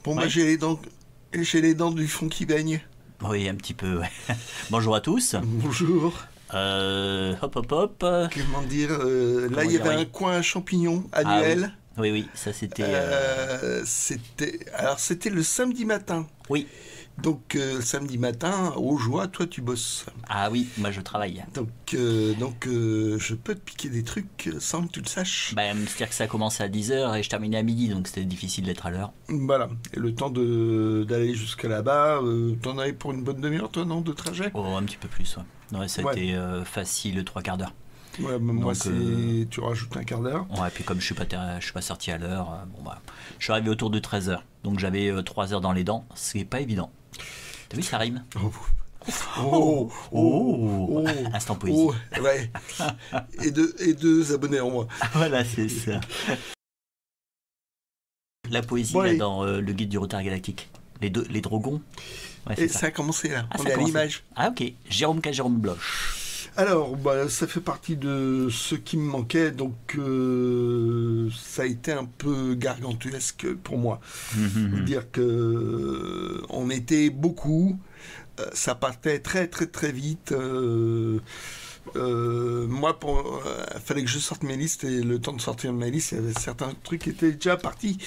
Bon, bah, Ouais. j'ai les dents du fond qui baignent. Oui, un petit peu, ouais. Bonjour à tous. Bonjour. Hop, hop, hop. Comment dire, là, il y dire, avait oui. un coin champignon Ah oui. annuel. Oui, oui, ça c'était... C'était le samedi matin. Oui. Donc, le samedi matin, aux joies, toi, tu bosses. Ah oui, moi je travaille. Donc, je peux te piquer des trucs sans que tu le saches. Bah, c'est-à-dire que ça a commencé à 10h et je terminais à midi, donc c'était difficile d'être à l'heure. Voilà. Et le temps d'aller jusqu'à là-bas, t'en avais pour une bonne demi-heure, toi, non, de trajet? Oh, un petit peu plus, ouais. Ouais, ça a Ouais. été facile, 3/4 d'heure. Ouais, mais moi, Donc, tu rajoutes un quart d'heure. Ouais, puis comme je suis pas sorti à l'heure, bon bah, je suis arrivé autour de 13h. Donc j'avais 3 heures dans les dents, c'est pas évident. T'as vu, ça rime. Oh, oh, Instant poésie. oh, ouais. Et deux abonnés en moins. Voilà, c'est ça. La poésie, Ouais. là, dans le guide du retard galactique. Les drogons. Ouais, c'est Et ça. ça a commencé là. Ah, On ça est a à commencé. l'image. Ah, ok. Jérôme K. Jérôme Bloch. Alors, bah, ça fait partie de ce qui me manquait, donc ça a été un peu gargantuesque pour moi. Dire que on était beaucoup, ça partait très très très vite. Moi, fallait que je sorte mes listes et le temps de sortir mes listes, il y avait certains trucs qui étaient déjà partis.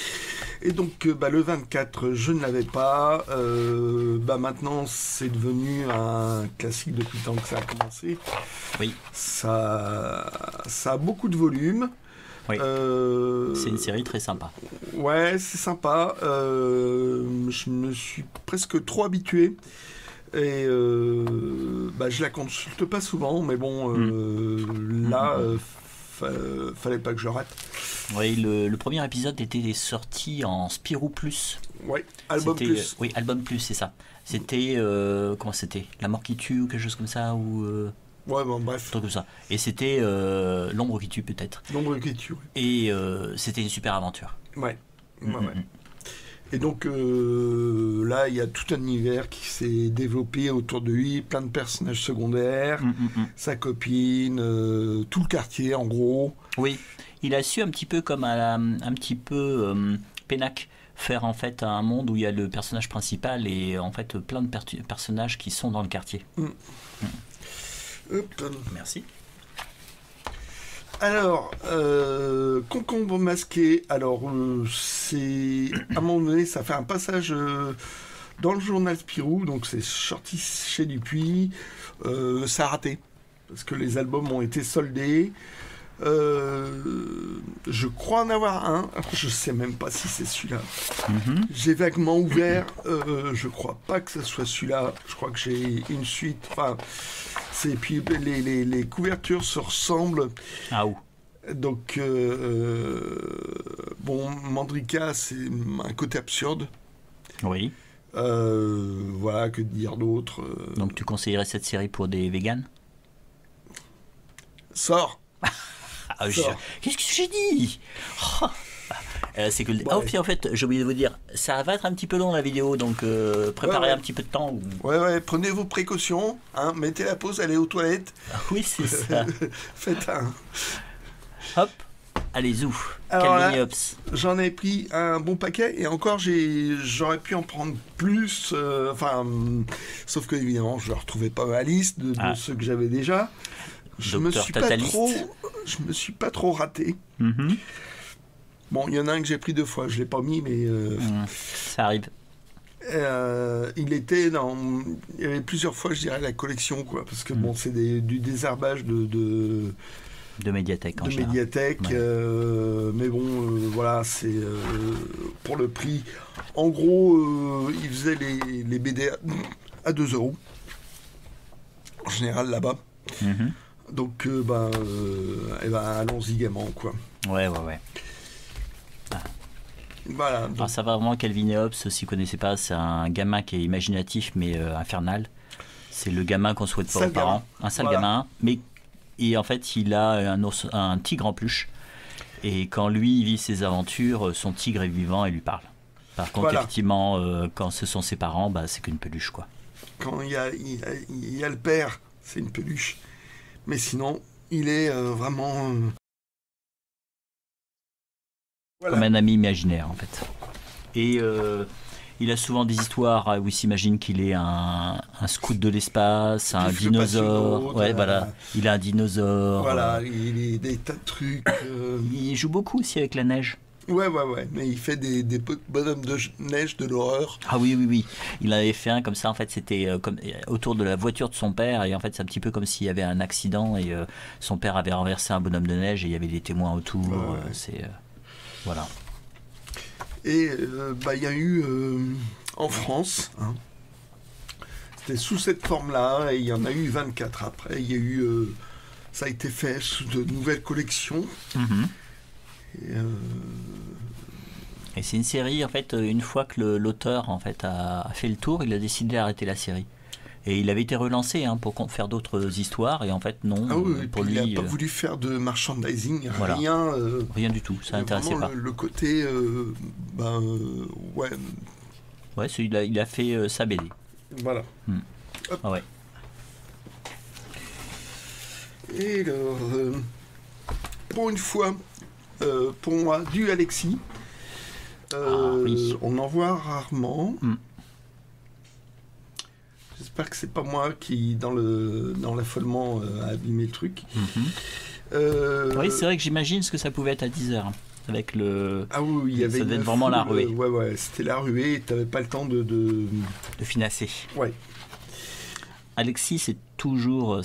Et donc, bah, le 24, je ne l'avais pas. Bah, maintenant, c'est devenu un classique depuis le temps que ça a commencé. Oui. Ça a beaucoup de volume. Oui. C'est une série très sympa. Ouais, c'est sympa. Je me suis presque trop habitué. Et bah, je la consulte pas souvent, mais bon, là, fallait pas que je rate. Oui, le premier épisode était sorti en Spirou Plus. Ouais, album C'était, plus. oui, album plus, c'est ça. C'était, comment c'était? La mort qui tue ou quelque chose comme ça, ou Ouais, bon, un bref. truc comme ça. Et c'était l'ombre qui tue peut-être. Nombre qui tue. Et c'était une super aventure. Ouais. Ouais, ouais. Et donc là, il y a tout un univers qui s'est développé autour de lui, plein de personnages secondaires, sa copine, tout le quartier en gros. Oui, il a su un petit peu comme un petit peu Pénac faire en fait un monde où il y a le personnage principal et en fait plein de personnages qui sont dans le quartier. Hop. Merci. Alors, Concombre masqué, alors c'est à un moment donné, ça fait un passage dans le journal Spirou, donc c'est sorti chez Dupuis, ça a raté, parce que les albums ont été soldés. Je crois en avoir un, je sais même pas si c'est celui-là. J'ai vaguement ouvert, je crois pas que ce soit celui-là, je crois que j'ai une suite, enfin, et puis les couvertures se ressemblent. Ah où? Donc, bon, Mandrika, c'est un côté absurde. Oui. Voilà, que dire d'autre. Donc tu conseillerais cette série pour des véganes? Sors. Ah, Sors. Qu'est-ce que j'ai dit? Oh. C'est que ah, puis en fait, j'ai oublié de vous dire, ça va être un petit peu long la vidéo, donc préparez Ouais. un petit peu de temps. Ouais, prenez vos précautions. Hein, mettez la pause, allez aux toilettes. Ah oui, c'est ça. Faites un. Hop, allez, zou. Alors là, Calvin et Hobbes. j'en ai pris un bon paquet et encore j'aurais pu en prendre plus. Sauf que évidemment, je ne retrouvais pas ma liste de ceux que j'avais déjà. Je me suis pas trop raté. Bon, il y en a un que j'ai pris 2 fois, je l'ai pas mis, mais ça arrive. il y avait plusieurs fois, je dirais, la collection, quoi, parce que bon, c'est du désherbage de médiathèque en général. médiathèque, Ouais. mais bon, voilà, c'est pour le prix. En gros, ils faisaient les BD à 2 euros, en général là-bas. Donc, eh ben, allons-y gaiement, quoi. Ouais. Voilà. Donc, Alors ça va vraiment, Calvin et Hobbes, si vous ne connaissez pas, c'est un gamin qui est imaginatif mais infernal. C'est le gamin qu'on souhaite pas aux parents. Un sale gamin, mais et en fait il a un tigre en peluche. Et quand lui vit ses aventures, son tigre est vivant et lui parle. Par contre, effectivement, quand ce sont ses parents, bah, c'est qu'une peluche, quoi. Quand il y a le père, c'est une peluche. Mais sinon, il est vraiment... Comme un ami imaginaire, en fait. Et Il a souvent des histoires où il s'imagine qu'il est un scout de l'espace, un dinosaure. Ouais, voilà. Il a un dinosaure. Voilà, il est des tas de trucs. Il joue beaucoup aussi avec la neige. Ouais, mais il fait des bonhommes de neige de l'horreur. Ah oui. Il avait fait un comme ça, en fait, c'était comme autour de la voiture de son père, et en fait, c'est un petit peu comme s'il y avait un accident, et son père avait renversé un bonhomme de neige, et il y avait des témoins autour. Voilà. Et il y a eu en France, hein, c'était sous cette forme-là, et il y en a eu 24 après. Il y a eu, ça a été fait sous de nouvelles collections. Et c'est une série, en fait, une fois que l'auteur en fait, a fait le tour, il a décidé d'arrêter la série. Et il avait été relancé pour faire d'autres histoires, et en fait, non. Pour lui, il n'a pas voulu faire de merchandising, voilà. Rien du tout, ça n'intéressait pas. Le côté. Ouais, il a fait sa BD. Voilà. Ah ouais. Et alors, pour une fois, pour moi, du Alexis. On en voit rarement. J'espère que c'est pas moi qui, dans l'affolement, a abîmé le truc. Oui, c'est vrai que j'imagine ce que ça pouvait être à 10h. Avec le. Ah oui, il y avait. Ça devait être vraiment la ruée. Ouais, c'était la ruée et t'avais pas le temps de finasser. Ouais. Alexis, c'est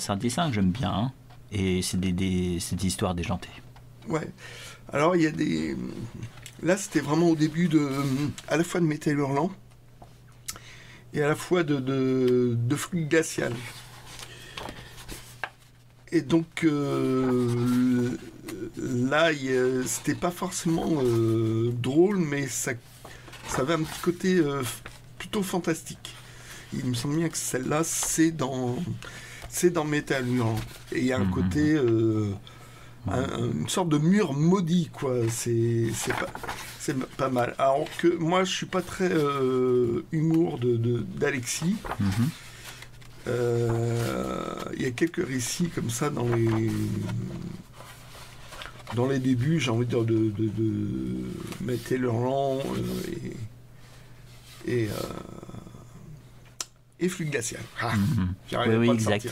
un dessin que j'aime bien. Hein, et c'est des histoires déjantées. Ouais. Alors, il y a des. Là, c'était vraiment au début à la fois de Métal Hurlant et à la fois de Flux Glacial. Et donc, là, c'était pas forcément drôle, mais ça avait un petit côté plutôt fantastique. Il me semble bien que celle-là, c'est dans Métal Hurlant. Et il y a un côté... une sorte de mur maudit, quoi. C'est pas mal. Alors que moi, je suis pas très humour d'Alexis. Il y a quelques récits comme ça dans les débuts, j'ai envie de dire, de Métal Hurlant et Flux Glacial. Oui, exact.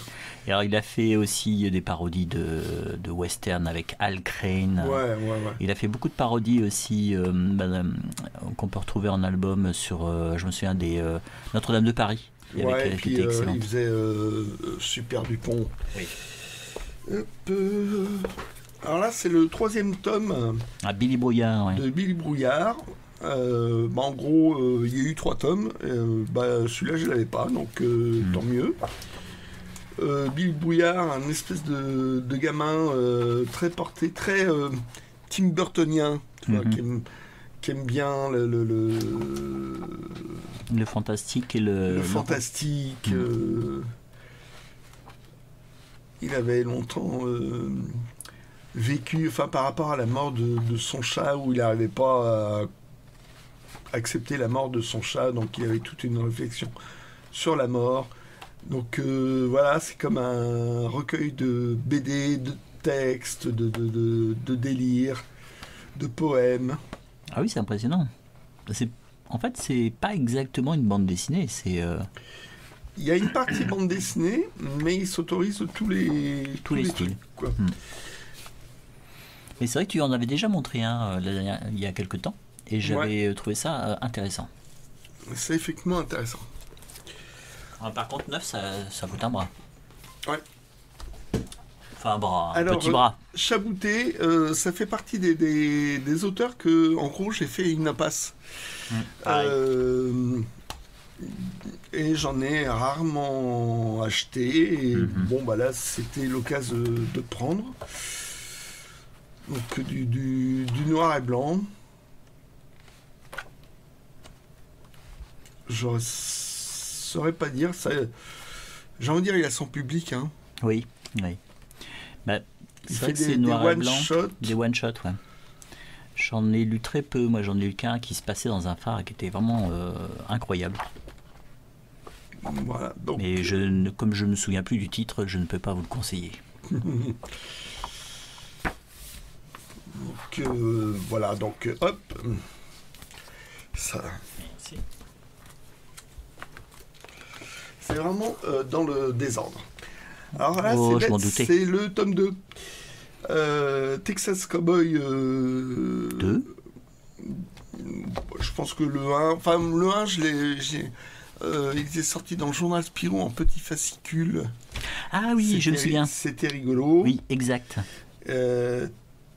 Et alors, il a fait aussi des parodies de western avec Al Crane. Ouais. Il a fait beaucoup de parodies aussi qu'on peut retrouver en album sur, je me souviens, des Notre-Dame de Paris. Et puis il faisait Super Dupont. Oui. Alors là, c'est le 3e tome Billy Brouillard, de Billy Brouillard. En gros, il y a eu 3 tomes. Celui-là, je ne l'avais pas, donc tant mieux. Billy Brouillard, un espèce de gamin très porté, très Tim Burtonien, tu vois, qui aime bien le fantastique et le fantastique. Il avait longtemps vécu, par rapport à la mort de son chat, où il n'arrivait pas à accepter la mort de son chat, donc il avait toute une réflexion sur la mort. Donc voilà, c'est comme un recueil de BD, de textes, de délires, de poèmes. Ah oui, c'est impressionnant. En fait, c'est pas exactement une bande dessinée, c'est... Il y a une partie bande dessinée, mais il s'autorise tous les styles. Trucs, quoi. Mais c'est vrai que tu en avais déjà montré un il y a quelques temps, et j'avais trouvé ça intéressant. C'est effectivement intéressant. Par contre, 9, ça coûte un bras. Ouais. Enfin, un bras, alors, petit bras. Chabouté, ça fait partie des auteurs que, en gros, j'ai fait une impasse. Et j'en ai rarement acheté. Et bon, là, c'était l'occasion de prendre. Donc, du noir et blanc. Je saurais pas dire. J'ai envie de dire, il a son public. Hein. Oui. Il fait des one-shots. Des one-shots, ouais. J'en ai lu très peu. Moi, j'en ai lu qu'un qui se passait dans un phare et qui était vraiment incroyable. Voilà, donc... Mais comme je ne me souviens plus du titre, je ne peux pas vous le conseiller. Donc, voilà, donc hop. Ça. Merci. c'est vraiment dans le désordre. Alors là, c'est le tome 2. Texas Cowboy 2. Je pense que le 1... Enfin, le 1, il était sorti dans le journal Spirou en petit fascicule. Ah oui, je me souviens. C'était rigolo. Oui, exact.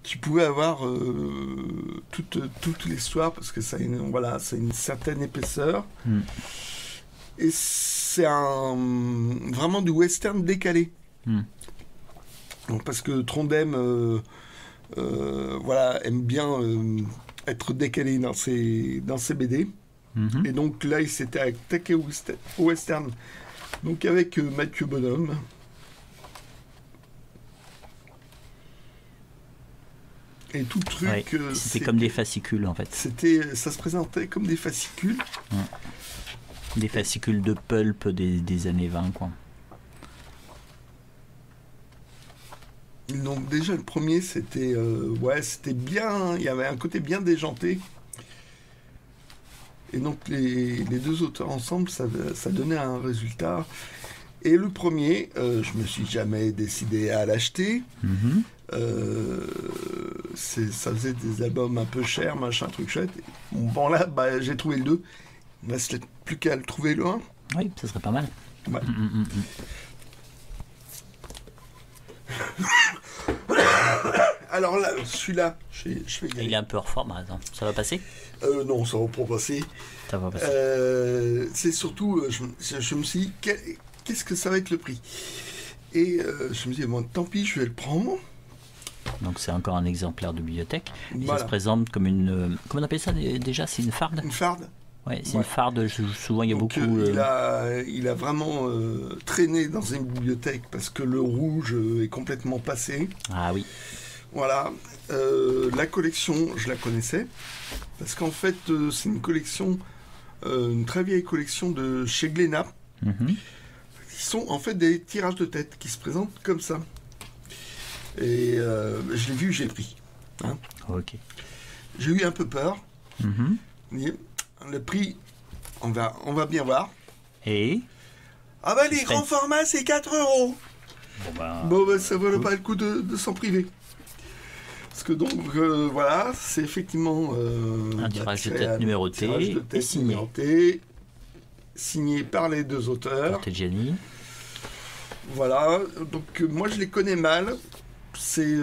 Tu pouvais avoir toute l'histoire parce que ça c'est une certaine épaisseur. Et c'est vraiment du western décalé. Donc, parce que Trondheim aime bien être décalé dans ses BD. Et donc là, il s'était attaqué au western. Donc avec Mathieu Bonhomme. Et tout le truc... Ouais, c'était comme des fascicules, en fait. Ça se présentait comme des fascicules. Des fascicules de pulp des années 20, quoi. Donc déjà, le premier, c'était bien... Il y avait un côté bien déjanté. Et donc, les deux auteurs ensemble, ça donnait un résultat. Et le premier, je me suis jamais décidé à l'acheter. Ça faisait des albums un peu chers, machin, truc chouette. Bon, là, j'ai trouvé le 2. Il ne reste plus qu'à le trouver le 1. Oui, ça serait pas mal. Ouais. Alors là, celui-là, je vais y aller. Il est un peu hors forme, attends. Ça va passer? Non, ça va pas passer. Ça va passer. C'est surtout, je me suis dit, qu'est-ce que ça va être le prix? Et je me dis, bon, tant pis, je vais le prendre. Donc c'est encore un exemplaire de bibliothèque. Et ça se présente comme une... comment on appelle ça déjà? C'est une farde? Une farde. Ouais, c'est une farde. Souvent, il y a donc, beaucoup... Il a vraiment traîné dans une bibliothèque parce que le rouge est complètement passé. Ah oui. Voilà. La collection, je la connaissais. Parce qu'en fait, c'est une collection, une très vieille collection de chez Glénat. Qui sont en fait des tirages de tête qui se présentent comme ça. Et je l'ai vu, j'ai pris. Hein. Ok. J'ai eu un peu peur. Le prix, on va bien voir. Et ah bah les grands formats, c'est 4 €. Bon bah ça vaut pas le coup de s'en priver. Parce que donc voilà, c'est effectivement un tirage de tête numéroté et signé par les deux auteurs. Gianni. Voilà, donc moi je les connais mal. C'est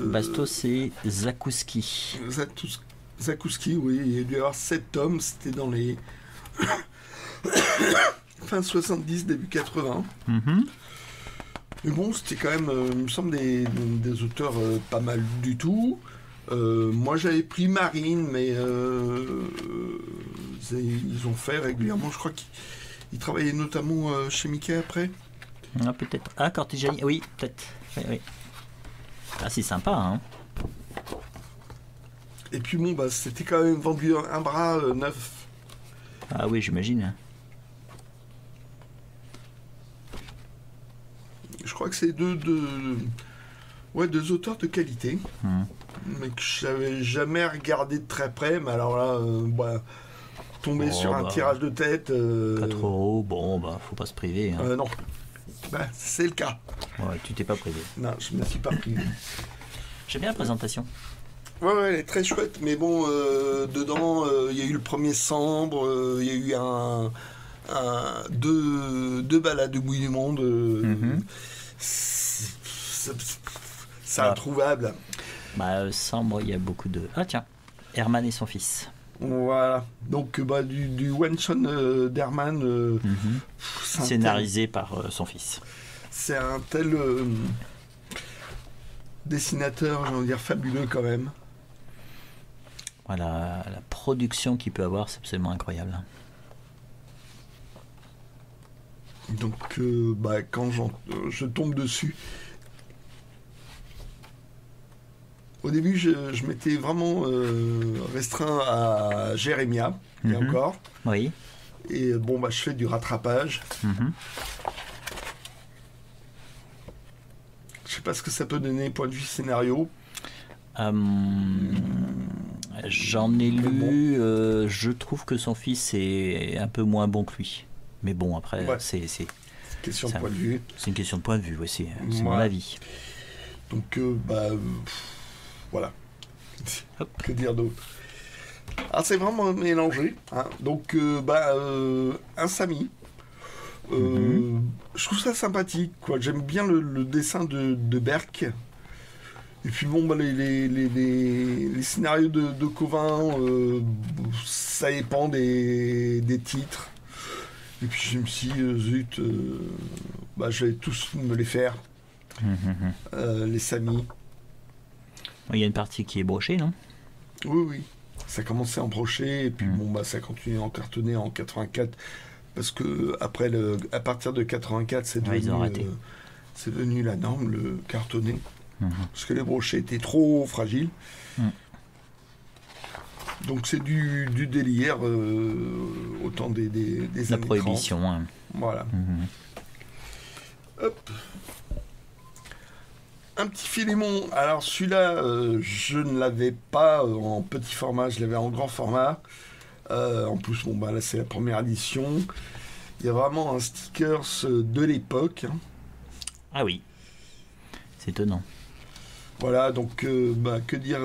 Bastos et Zakouski. Zakouski, oui, il y a dû y avoir 7 tomes, c'était dans les fin 70, début 80. Mais bon, c'était quand même, il me semble, des auteurs pas mal du tout. Moi, j'avais pris Marine, mais ils ont fait régulièrement. Je crois qu'ils travaillaient notamment chez Mickey après. Ah, peut-être. Ah, Cortigiani, oui, peut-être. Oui. Ah, c'est sympa, hein. Et puis bon, c'était quand même vendu un bras neuf. Ah oui, j'imagine. Je crois que c'est deux auteurs de qualité, mais que je n'avais jamais regardé de très près. Mais alors là, tomber sur un tirage de tête... 4 €, bon, faut pas se priver. Hein. Non, c'est le cas. Ouais, tu t'es pas privé. Non, je me suis pas privé. J'aime bien la présentation. Ouais, elle est très chouette, mais bon, dedans, il y a eu le premier Sambre, il y a eu deux balades de Bout du Monde. C'est introuvable. Sambre, il y a beaucoup de... Ah tiens, Herman et son fils. Voilà, donc du one-shot d'Herman. Scénarisé par son fils. C'est un tel dessinateur, j'ai envie de dire, fabuleux quand même. Voilà, la production qu'il peut avoir, c'est absolument incroyable. Donc, quand je tombe dessus, au début, je m'étais vraiment restreint à Jérémia, et encore. Oui. Et je fais du rattrapage. Je sais pas ce que ça peut donner, point de vue scénario. J'en ai lu, je trouve que son fils est un peu moins bon que lui. Mais bon, après, c'est question de point de vue. C'est une question de point de vue, ouais, c'est mon avis. Donc, voilà. Que dire d'autre? Ah, c'est vraiment mélangé. Hein. Donc, un Sami. Je trouve ça sympathique, quoi. J'aime bien le dessin de Berk. Et puis bon, les scénarios de Covin, ça dépend des titres. Et puis je me suis dit, zut, je vais tous me les faire. Les Sami. Il y a une partie qui est brochée, non? Oui. Ça commençait en brochet, et puis ça continue en cartonné en 84. Parce que après à partir de 84, c'est devenu la norme, le cartonné. Parce que les brochets étaient trop fragiles. Donc c'est du délire au temps des la années prohibition. 30. Voilà. Hop. Un petit Philémon. Alors celui-là, je ne l'avais pas en petit format, je l'avais en grand format. En plus, là c'est la première édition. Il y a vraiment un stickers de l'époque. Ah oui. C'est étonnant. Voilà, donc que dire,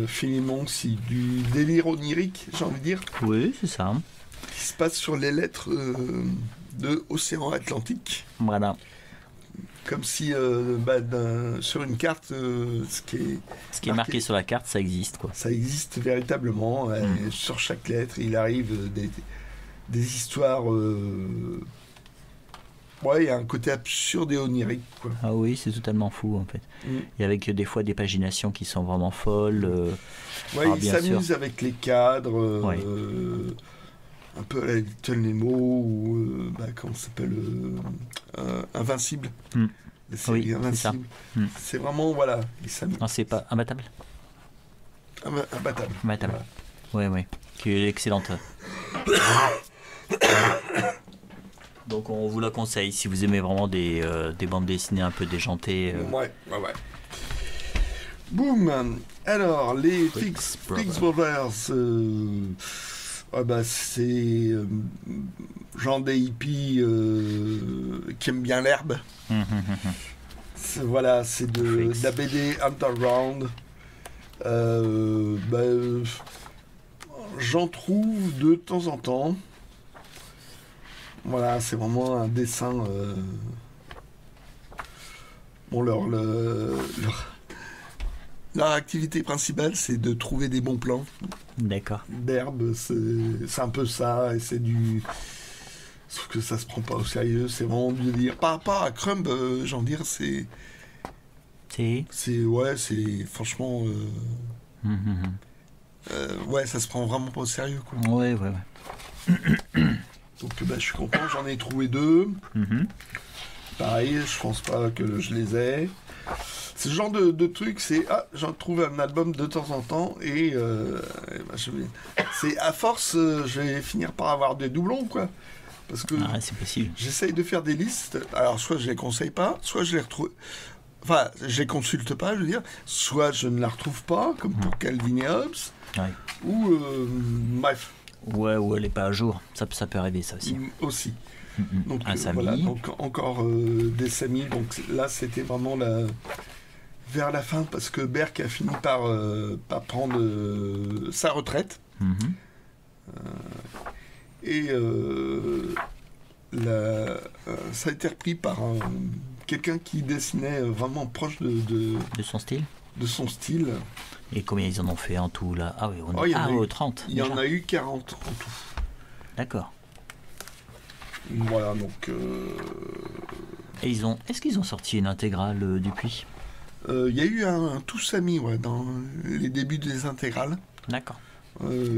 Philémon, c'est du délire onirique, j'ai envie de dire. Oui, c'est ça. Qui se passe sur les lettres de l'océan Atlantique. Voilà. Comme si sur une carte, ce qui est marqué sur la carte, ça existe, quoi. Ça existe véritablement. Sur chaque lettre, il arrive des histoires. Il y a un côté absurde et onirique, quoi. Ah oui, c'est totalement fou, en fait. Et avec des fois des paginations qui sont vraiment folles. Il s'amuse avec les cadres. Un peu à la Little Nemo ou comment ça s'appelle, Invincible. La série Invincible. C'est vraiment, il s'amuse. Non, c'est pas Imbattable. Imbattable. Voilà. Oui, qui est excellente. Donc on vous la conseille si vous aimez vraiment des bandes dessinées un peu déjantées. Ouais. Boum. Alors les Fix Brothers. C'est genre des hippies qui aiment bien l'herbe. C'est de la BD Underground. J'en trouve de temps en temps. Voilà, c'est vraiment un dessin. Leur activité principale, c'est de trouver des bons plans. D'accord. D'herbe, c'est un peu ça, et c'est du. Sauf que ça se prend pas au sérieux, c'est vraiment du délire. Par rapport à Crumb, j'ai envie de dire, c'est. C'est franchement. Ça se prend vraiment pas au sérieux, quoi. Ouais. Donc je suis content, j'en ai trouvé 2. Pareil, je pense pas que je les ai. Ce genre de truc, c'est j'en trouve un album de temps en temps et c'est à force, je vais finir par avoir des doublons, quoi. Parce que c'est possible. J'essaye de faire des listes. Alors soit je les conseille pas, soit je les retrouve. Enfin, je les consulte pas, je veux dire. Soit je ne la retrouve pas, comme pour Calvin et Hobbes. Ouais. Ou bref. Ouais, ou elle est pas à jour. Ça peut arriver, ça aussi. Aussi. Donc un Sami. voilà, donc encore des Sami. Donc là, c'était vraiment vers la fin, parce que Berk a fini par prendre sa retraite. Et ça a été repris par quelqu'un qui dessinait vraiment proche de son style. De son style. Et combien ils en ont fait en tout là? Ah oui, on est 30. Il y en a eu 40 en tout. D'accord. Voilà, donc. Et est-ce qu'ils ont sorti une intégrale depuis? Il y a eu un Tout Sami, dans les débuts des intégrales. D'accord.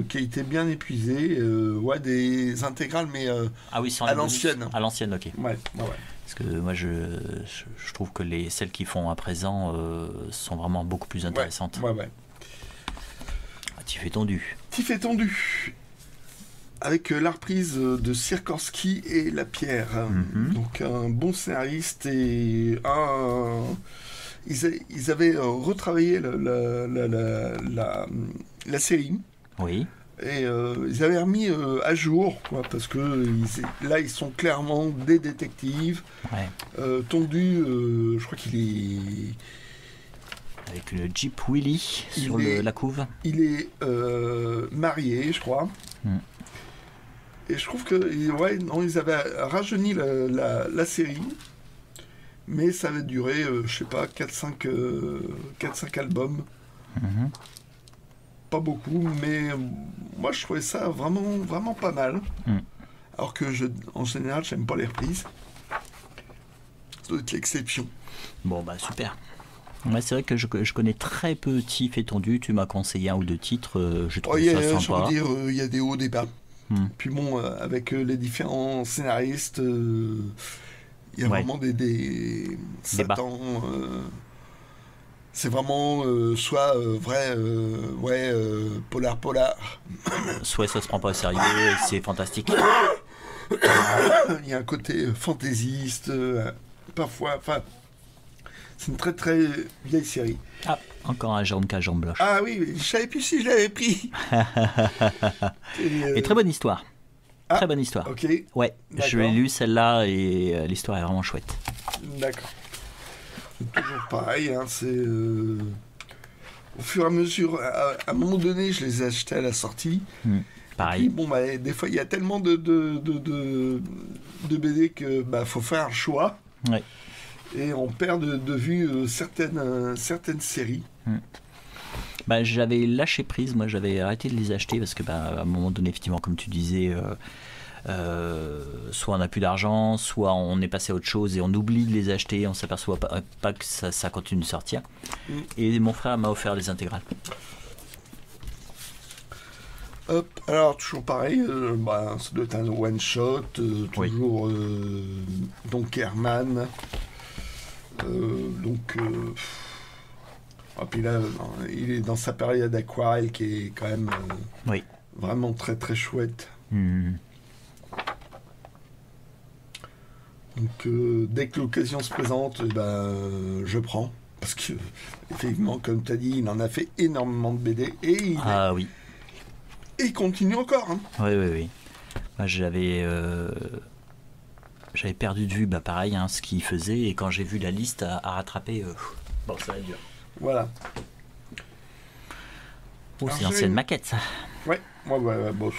Qui a été bien épuisé. Des intégrales, mais à l'ancienne. À l'ancienne, ok. Ouais. Parce que moi, je trouve que celles qu'ils font à présent sont vraiment beaucoup plus intéressantes. Ouais. Tif étendu. Avec la reprise de Sikorsky et Lapierre. Donc un bon scénariste et Ils avaient retravaillé la série. Oui. Et ils avaient remis à jour, quoi, parce que là, ils sont clairement des détectives. Ouais. Tondu, je crois qu'il est... Avec le Jeep Willy sur la couve. Il est marié, je crois. Et je trouve que ouais, non, ils avaient rajeuni la série, mais ça avait duré, je sais pas, 4-5 albums. Pas beaucoup, mais moi je trouvais ça vraiment, vraiment pas mal. Alors que en général, j'aime pas les reprises. Ça doit être l'exception. Bon, bah super. Ouais, c'est vrai que je connais très peu Tiff et Tondu. Tu m'as conseillé un ou deux titres, je trouve ça sympa. Je veux dire, il y a des hauts, des bas. Puis bon, avec les différents scénaristes, il y a vraiment des Satan. C'est vraiment soit vrai, polar. Soit ça se prend pas au sérieux, c'est fantastique. Il y a un côté fantaisiste, parfois. Enfin, c'est une très très vieille série. Ah, encore un jaune jambe blanche. Ah oui, je savais plus si je l'avais pris. Et très bonne histoire. Très bonne histoire. Ok. Ouais, je l'ai lu celle-là et l'histoire est vraiment chouette. D'accord. C'est toujours pareil, hein, c'est au fur et à mesure. À un moment donné, je les ai achetés à la sortie. Pareil. Puis, bon, bah, des fois, il y a tellement de BD que faut faire un choix. Ouais. Et on perd de vue certaines séries. Bah, j'avais lâché prise, moi j'avais arrêté de les acheter parce que à un moment donné, effectivement, comme tu disais, soit on n'a plus d'argent, soit on est passé à autre chose et on oublie de les acheter, on s'aperçoit pas que ça continue de sortir. Et mon frère m'a offert les intégrales. Hop, alors toujours pareil, ça doit être un one shot, toujours donc Herman. Puis là, il est dans sa période aquarelle qui est quand même vraiment très très chouette. Donc dès que l'occasion se présente, je prends. Parce que, effectivement, comme tu as dit, il en a fait énormément de BD. Et il continue encore. Hein. Oui. Moi, j'avais perdu de vue, pareil, ce qu'il faisait. Et quand j'ai vu la liste à rattraper, ça va être dur. Voilà. C'est l'ancienne maquette, ça. Ouais. Je crois que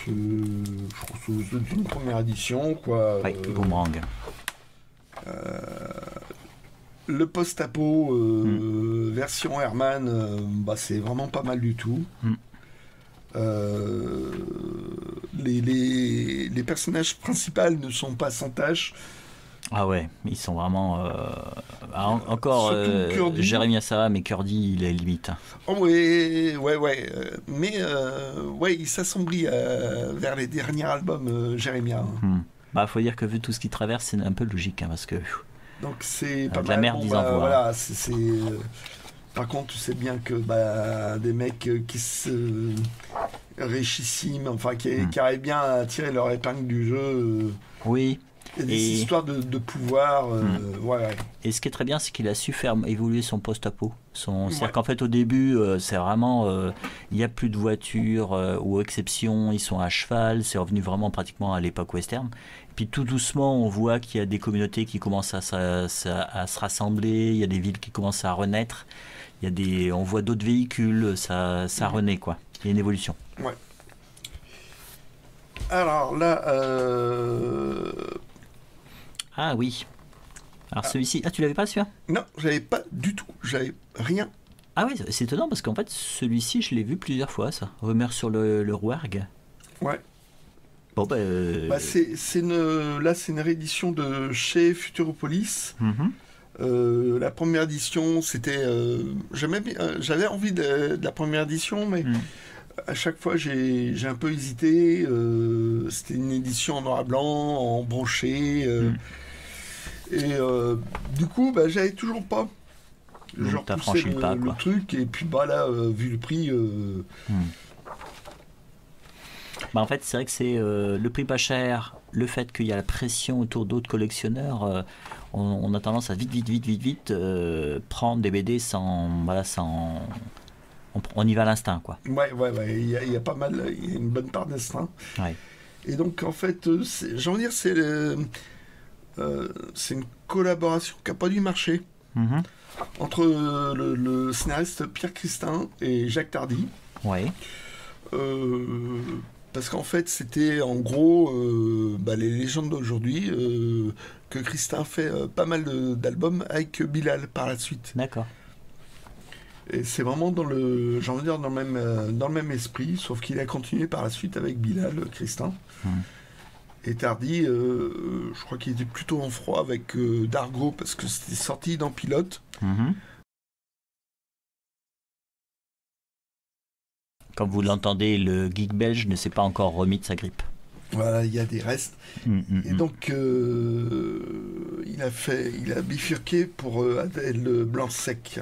c'est une première édition, quoi. Oui, Boomerang. Le post-apo version Herman, c'est vraiment pas mal du tout. Les personnages principaux ne sont pas sans tâche. Ah ouais, ils sont vraiment encore Jérémy Assara, mais Curdy il est limite. Oh ouais, mais il s'assombrit vers les derniers albums Jérémy. Faut dire que vu tout ce qu'il traverse, c'est un peu logique, parce que donc c'est pas de la merde, ils envoient. Voilà, c'est par contre, tu sais bien que des mecs qui se richissimes, enfin qui arrivent bien à tirer leur épingle du jeu. Oui. Il y a des histoires de pouvoir. Et ce qui est très bien, c'est qu'il a su faire évoluer son post-apo. C'est-à-dire qu'en fait, au début, c'est vraiment. Il n'y a plus de voitures, ou exception, ils sont à cheval. C'est revenu vraiment pratiquement à l'époque western. Puis tout doucement, on voit qu'il y a des communautés qui commencent à se rassembler. Il y a des villes qui commencent à renaître. On voit d'autres véhicules. Ça renaît, quoi. Il y a une évolution. Ouais. Alors là. Ah oui. Alors celui-ci... Ah, tu l'avais pas, celui-là? Non, j'avais pas du tout. J'avais rien. Ah oui, c'est étonnant parce qu'en fait, celui-ci, je l'ai vu plusieurs fois, ça. Rumeur sur le Rouergue. Ouais. Bon, c'est une réédition de chez Futuropolis. La première édition, c'était... j'avais envie de la première édition, mais... À chaque fois, j'ai un peu hésité. C'était une édition en noir et blanc, en broché. Et du coup, j'avais toujours pas. Genre, t'as franchi le pas, le truc. Et puis, là, vu le prix... En fait, c'est vrai que c'est le prix pas cher, le fait qu'il y a la pression autour d'autres collectionneurs. On a tendance à vite prendre des BD sans on y va à l'instinct, quoi. Ouais, il y a pas mal, il y a une bonne part d'instinct. Ouais. Et donc, en fait, j'ai envie de dire, c'est une collaboration qui n'a pas dû marcher entre le scénariste Pierre Christin et Jacques Tardy. Ouais. Parce qu'en fait, c'était en gros les légendes d'aujourd'hui que Christin fait pas mal d'albums avec Bilal par la suite. D'accord. Et c'est vraiment dans le même esprit, sauf qu'il a continué par la suite avec Bilal, Christin. Et Tardy, je crois qu'il était plutôt en froid avec Dargo parce que c'était sorti dans Pilote. Comme vous l'entendez, le geek belge ne s'est pas encore remis de sa grippe. Voilà, il y a des restes. Et donc, il a bifurqué pour Adèle Blanc-Sec.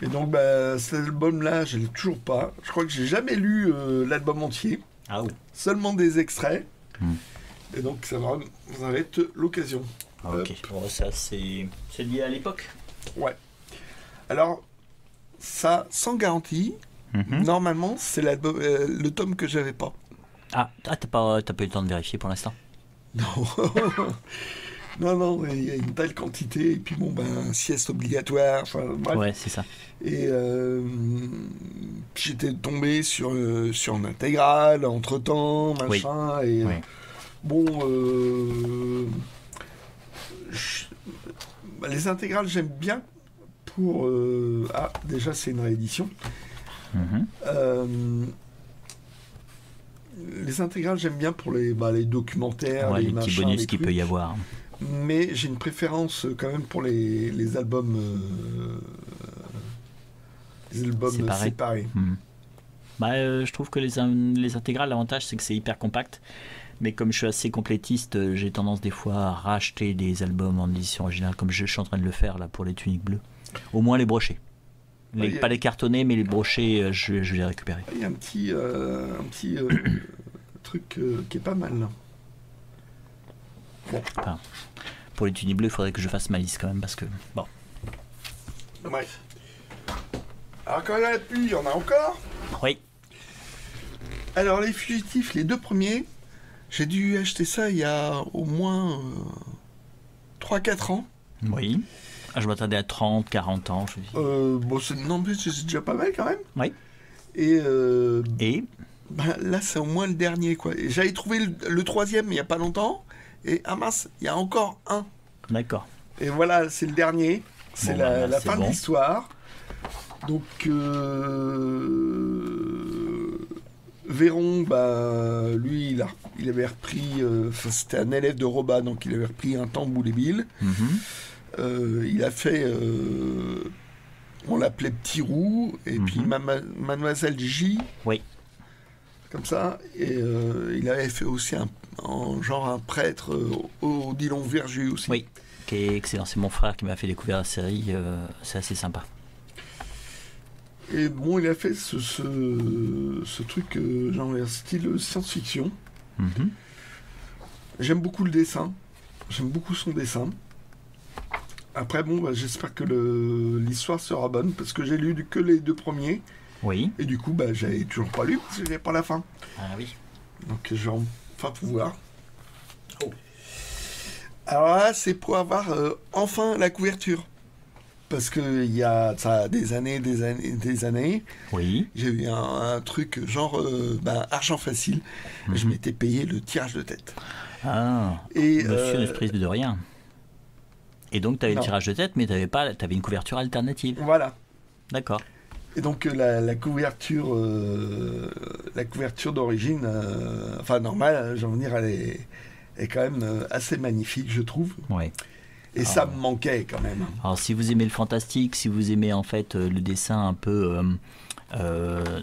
Et donc, cet album-là, je ne l'ai toujours pas. Je crois que j'ai jamais lu l'album entier. Ah oui. Seulement des extraits. Et donc, ça va être l'occasion. Ok. Bon, ça, c'est lié à l'époque. Ouais. Alors, ça, sans garantie, normalement, c'est l'album, le tome que j'avais pas. Ah, t'as pas eu le temps de vérifier pour l'instant? Non. Non, il y a une telle quantité, et puis sieste obligatoire, enfin bref. Ouais, c'est ça. Et j'étais tombé sur une intégrale, entre-temps, machin, et les intégrales, j'aime bien pour... déjà, c'est une réédition. Les intégrales, j'aime bien pour les documentaires, les machins, petits bonus qu'il peut y avoir. Mais j'ai une préférence quand même pour les albums séparés. Je trouve que les intégrales, l'avantage c'est que c'est hyper compact. Mais comme je suis assez complétiste, j'ai tendance des fois à racheter des albums en édition originale, comme je suis en train de le faire là pour les tuniques bleues. Au moins les brochés. Pas les cartonnés, mais les brochés, je vais les récupérer. Il y a un petit truc qui est pas mal là. Bon. Enfin, pour les tuniques bleues, il faudrait que je fasse ma liste quand même, parce que... Bon. Ouais. Alors quand il y en a plus, il y en a encore. Oui. Alors les fugitifs, les deux premiers, j'ai dû acheter ça il y a au moins 3-4 ans. Oui. Je m'attendais à 30, 40 ans. Mais c'est déjà pas mal quand même. Oui. Et là, c'est au moins le dernier, quoi. Et j'avais trouvé le troisième il n'y a pas longtemps. Et mince, il y a encore un. D'accord. Et voilà, c'est le dernier. C'est la fin de l'histoire. Donc, Véron, lui, il avait repris... c'était un élève de Roba, donc il avait repris un temps Boulébile. Il a fait... on l'appelait Petit Roux. Et puis Mademoiselle J. Oui. Comme ça. Et il avait fait aussi un prêtre au Dillon Verju aussi. Oui, qui est excellent. C'est mon frère qui m'a fait découvrir la série. C'est assez sympa. Et bon, il a fait ce truc, style science-fiction. J'aime beaucoup le dessin. J'aime beaucoup son dessin. Après, j'espère que l'histoire sera bonne, parce que j'ai lu que les deux premiers. Oui. Et du coup, j'avais toujours pas lu, parce que j'avais pas la fin. Ah oui. Donc, je vais enfin pouvoir. Oh. Alors là, c'est pour avoir enfin la couverture. Parce qu'il y a ça des années. Oui. J'ai eu un truc argent facile. Je m'étais payé le tirage de tête. Ah. Et Monsieur ne se prive de rien. Et donc, tu avais le tirage de tête, mais tu avais une couverture alternative. Voilà. D'accord. Et donc, la couverture d'origine, normale, j'ai envie de dire, elle est quand même assez magnifique, je trouve. Oui. Et ça me manquait quand même. Alors, si vous aimez le fantastique, si vous aimez en fait le dessin un peu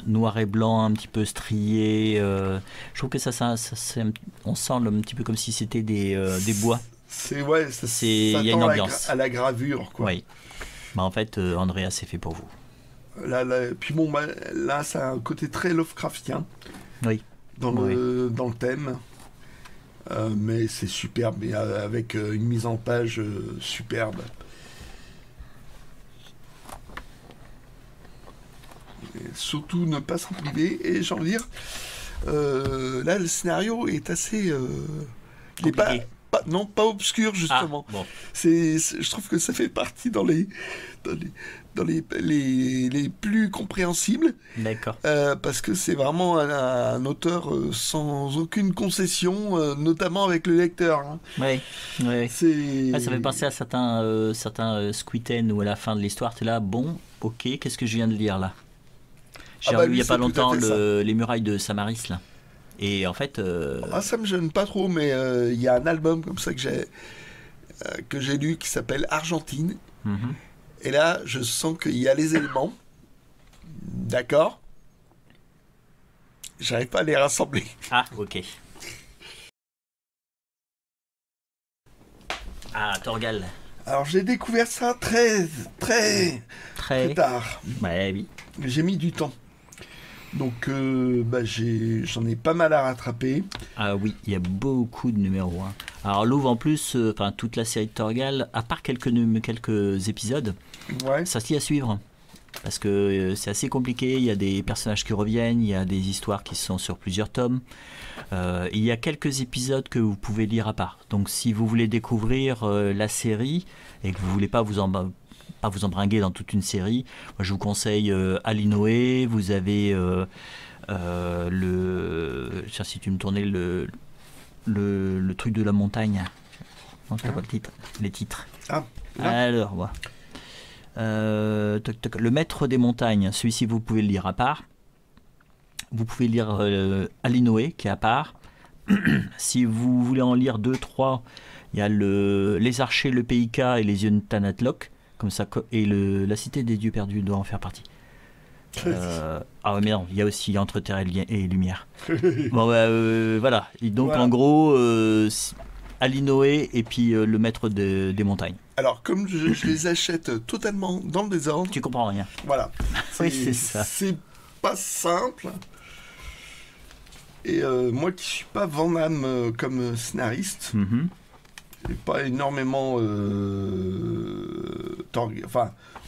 noir et blanc, un petit peu strié, je trouve que on sent un petit peu comme si c'était des bois. Ça tend à la gravure, quoi. Oui. En fait, Andrea, c'est fait pour vous. Puis là, ça a un côté très Lovecraftien. Oui. Dans le thème. Mais c'est superbe, et avec une mise en page superbe. Et surtout ne pas s'en priver. Et j'ai envie de dire, là, le scénario est assez... il n'est pas obscur, justement. Bon. Je trouve que ça fait partie dans les plus compréhensibles. D'accord. Parce que c'est vraiment un auteur sans aucune concession, notamment avec le lecteur. Hein. Oui. Ça fait penser à certains Squitten où à la fin de l'histoire, tu es là, bon, ok, qu'est-ce que je viens de lire là? J'ai lu il n'y a pas longtemps les murailles de Samaris là. Et en fait... ça me gêne pas trop, mais il y a un album comme ça que j'ai lu qui s'appelle Argentine. Mm-hmm. Et là, je sens qu'il y a les éléments. D'accord. J'arrive pas à les rassembler. Ah, ok. Torgal. Alors, j'ai découvert ça très tard. Ouais, oui. J'ai mis du temps. Donc, j'en ai pas mal à rattraper. Ah oui, il y a beaucoup de numéros. Hein. Alors, Louvre, en plus, toute la série de Torgal, à part quelques épisodes, ça se lit à suivre. Parce que c'est assez compliqué, il y a des personnages qui reviennent, il y a des histoires qui sont sur plusieurs tomes. Il y a quelques épisodes que vous pouvez lire à part. Donc, si vous voulez découvrir la série et que vous ne voulez pas vous embringuer dans toute une série, moi je vous conseille Alinoé, vous avez si tu me tournais le truc de la montagne. Non, c'est pas le titre, les titres. Alors, voilà. Le maître des montagnes, celui-ci vous pouvez le lire à part. Vous pouvez lire Alinoé qui est à part. Si vous voulez en lire 2-3, il y a les archers, le PIK et les yeux de Tanatlok. Comme ça, et la cité des dieux perdus doit en faire partie. Mais non, il y a aussi Entre terre et lumière. Bon, voilà. Et donc, en gros, Alinoé et puis le maître des montagnes. Alors, comme je les achète totalement dans le désordre... Tu comprends rien. Voilà. Oui, c'est ça. C'est pas simple. Et moi qui suis pas Van Damme comme scénariste... Mm-hmm. Pas énormément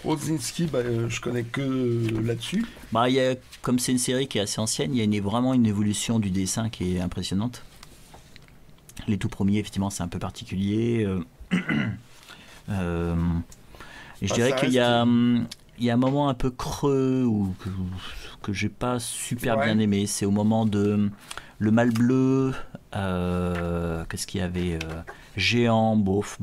Rosinski, je connais que là-dessus. Comme c'est une série qui est assez ancienne, il y a vraiment une évolution du dessin qui est impressionnante. Les tout premiers, effectivement, c'est un peu particulier. Et je dirais qu'il y a un moment un peu creux que j'ai pas super bien aimé. C'est au moment de le mal bleu. Qu'est-ce qu'il y avait géant, bof.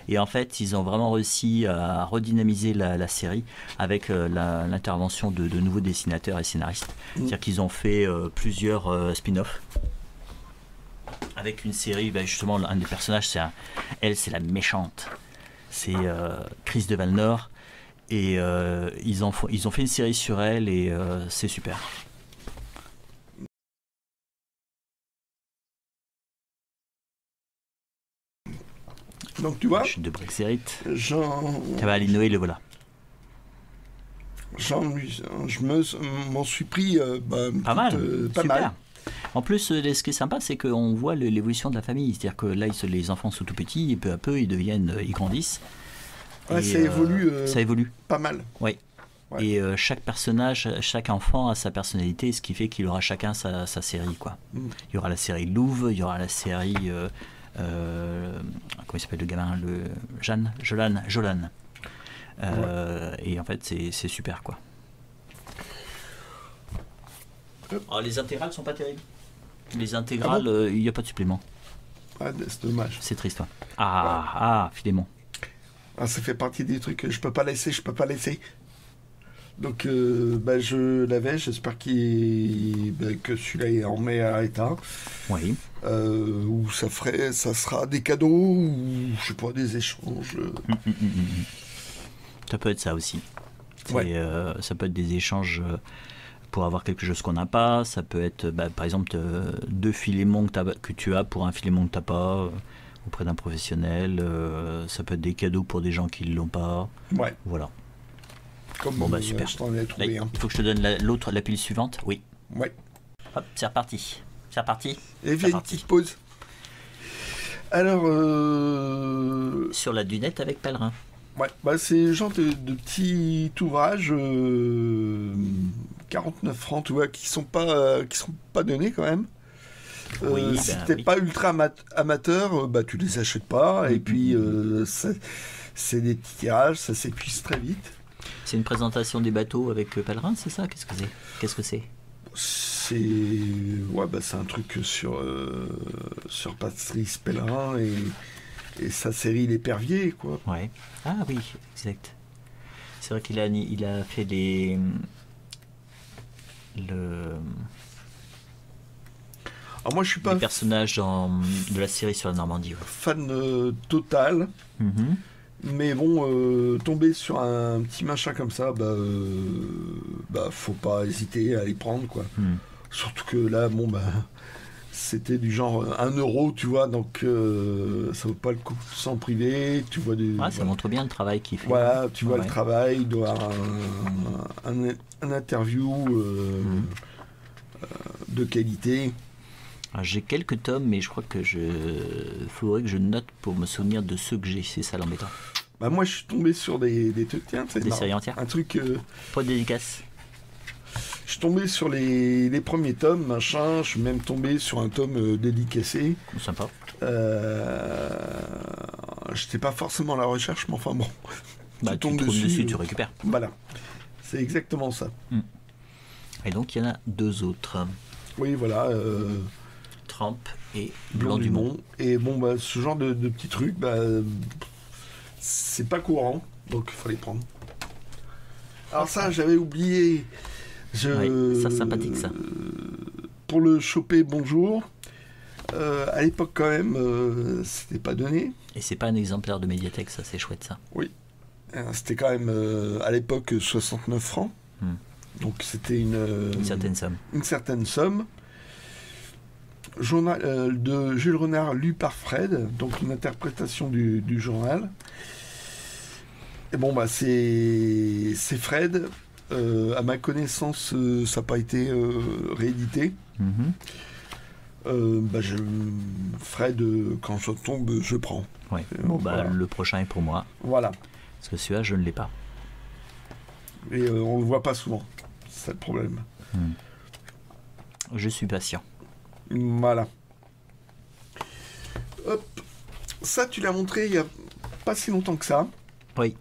Et en fait, ils ont vraiment réussi à redynamiser la série avec l'intervention de nouveaux dessinateurs et scénaristes. C'est-à-dire qu'ils ont fait plusieurs spin-offs. Avec une série, justement, un des personnages, c'est la méchante. C'est Chris de Valnor. Et ils ont fait une série sur elle et c'est super. Donc tu vois, chute de Brexit. Alinoé, le voilà. Je m'en suis pris pas mal. Pas mal. En plus, ce qui est sympa, c'est qu'on voit l'évolution de la famille. C'est-à-dire que là, les enfants sont tout petits et peu à peu, ils grandissent. Ouais, et, ça évolue. Pas mal. Oui. Ouais. Et chaque personnage, chaque enfant a sa personnalité, ce qui fait qu'il aura chacun sa série, quoi. Il y aura la série Louvre, il y aura la série... comment il s'appelle le gamin, Jolan. Et en fait c'est super, quoi. Alors, les intégrales sont pas terribles. Les intégrales, il n'y a pas de supplément. C'est dommage. C'est triste, Philémon. Ça fait partie des trucs que je peux pas laisser. Donc je l'avais, j'espère que celui-là en met à état. Oui. Ou ça sera des cadeaux ou je sais pas, des échanges. Ça peut être ça aussi. Ça peut être des échanges pour avoir quelque chose qu'on n'a pas. Ça peut être par exemple 2 Philémons que tu as pour un Philémon que tu n'as pas auprès d'un professionnel. Ça peut être des cadeaux pour des gens qui ne l'ont pas. Ouais. Voilà. Super. Je t'en ai trouvé un. Il faut que je te donne la pile suivante. Oui. Ouais. Hop, c'est reparti. Et fait une petite pause. Alors. Sur la dunette avec Pèlerin. Ouais, bah c'est le genre de petit ouvrage 49 francs, tu vois, qui sont pas donnés quand même. Si t'es pas ultra amateur, bah tu les achètes pas. Et puis c'est des petits tirages, ça s'épuise très vite. C'est une présentation des bateaux avec Pellerin, c'est ça? Qu'est-ce que c'est? C'est c'est un truc sur Patrice Pellerin et sa série L'Épervier, quoi. Ouais. Ah oui, exact. C'est vrai qu'il a fait les moi je suis pas les personnages de la série sur la Normandie. Ouais. Fan total. Mais bon, tomber sur un petit machin comme ça, faut pas hésiter à les prendre, quoi. Surtout que là, c'était du genre 1 euro, tu vois, donc ça vaut pas le coup sans privé. Tu vois ça montre bien le travail qu'il fait. Voilà, tu vois le travail, il doit avoir un interview de qualité. Alors, j'ai quelques tomes, mais je crois que faudrait que je note pour me souvenir de ceux que j'ai. C'est ça l'embêtant. Bah moi, je suis tombé sur des trucs, tiens, des séries entières. Un truc. Pas de dédicace. Je suis tombé sur les premiers tomes, machin. Je suis même tombé sur un tome dédicacé. Sympa. J'étais pas forcément à la recherche, mais enfin bon. Tu tombes dessus, tu récupères. Voilà. C'est exactement ça. Et donc, il y en a 2 autres. Oui, voilà. Tramp et Blanc du Mont. Et bon, ce genre de petits trucs, c'est pas courant, donc il faut les prendre. Alors ça, j'avais oublié. Ça, sympathique, ça. Pour le choper, bonjour. À l'époque, quand même, c'était pas donné. Et c'est pas un exemplaire de médiathèque, ça, c'est chouette, ça. Oui. C'était quand même, à l'époque, 69 francs. Donc c'était une certaine somme. Une certaine somme. Journal de Jules Renard lu par Fred, donc une interprétation du journal. Et bon, c'est Fred. À ma connaissance, ça n'a pas été réédité. Fred, quand ça tombe, je prends. Ouais. Voilà. Le prochain est pour moi. Voilà. Parce que celui-là, je ne l'ai pas. Et on ne le voit pas souvent. C'est le problème. Je suis patient. Voilà. Hop. Ça, tu l'as montré il n'y a pas si longtemps que ça. Oui.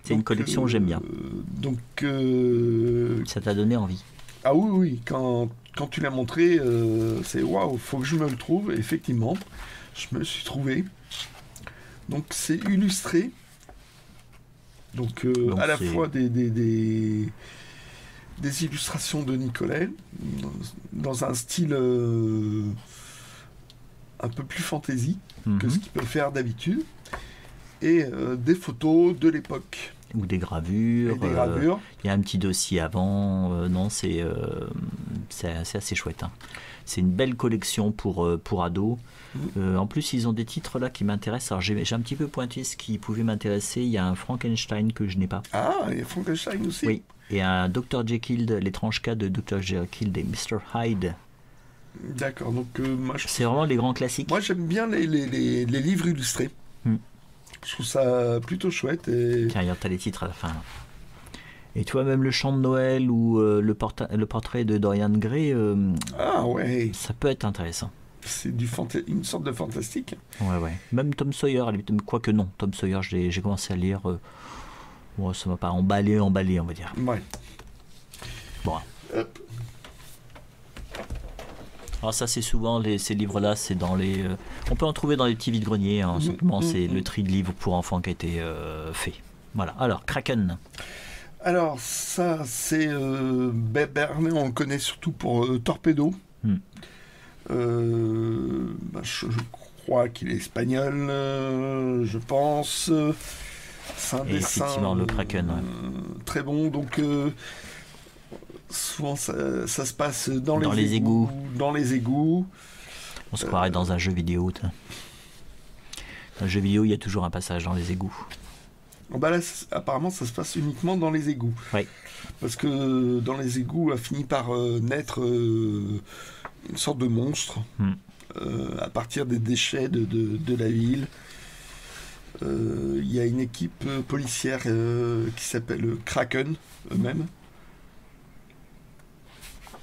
C'est une collection que j'aime bien. Ça t'a donné envie. Ah oui. Quand tu l'as montré, c'est waouh, faut que je me le trouve. Et effectivement, je me suis trouvé. Donc, c'est illustré. Donc à la fois des illustrations de Nicolet, dans un style un peu plus fantaisie que ce qu'il peut faire d'habitude, et des photos de l'époque. Ou des gravures. Il y a un petit dossier avant. Non, c'est assez chouette. Hein. C'est une belle collection pour ados. En plus, ils ont des titres là qui m'intéressent. Alors, j'ai un petit peu pointé ce qui pouvait m'intéresser. Il y a un Frankenstein que je n'ai pas. Ah, il y a Frankenstein aussi. Oui. Et un Dr. Jekyll, l'étrange cas de Dr. Jekyll et Mr. Hyde. D'accord. Donc, c'est vraiment les grands classiques. Moi, j'aime bien les livres illustrés. Je trouve ça plutôt chouette. Et... Tiens, regarde, t'as les titres à la fin. Et tu vois, même le chant de Noël ou le portrait de Dorian Gray, ah ouais, ça peut être intéressant. C'est une sorte de fantastique. Ouais. Même Tom Sawyer, quoique non. Tom Sawyer, j'ai commencé à lire. Ça m'a pas emballé, on va dire. Ouais. Bon. Hop. Alors ça, c'est souvent ces livres-là, c'est dans les. On peut en trouver dans les petits vides-greniers. Hein, simplement, c'est le tri de livres pour enfants qui a été fait. Voilà. Alors, Kraken. Alors ça, c'est Bernet, on le connaît surtout pour Torpedo. Je crois qu'il est espagnol, je pense. C'est un dessin. Effectivement, le Kraken. Très bon, donc souvent ça se passe dans les égouts. Dans les égouts. On se croirait dans un jeu vidéo. Dans un jeu vidéo, il y a toujours un passage dans les égouts. Là, apparemment, ça se passe uniquement dans les égouts. Oui. Parce que dans les égouts a fini par naître une sorte de monstre à partir des déchets de la ville. Il y a une équipe policière qui s'appelle Kraken, eux-mêmes.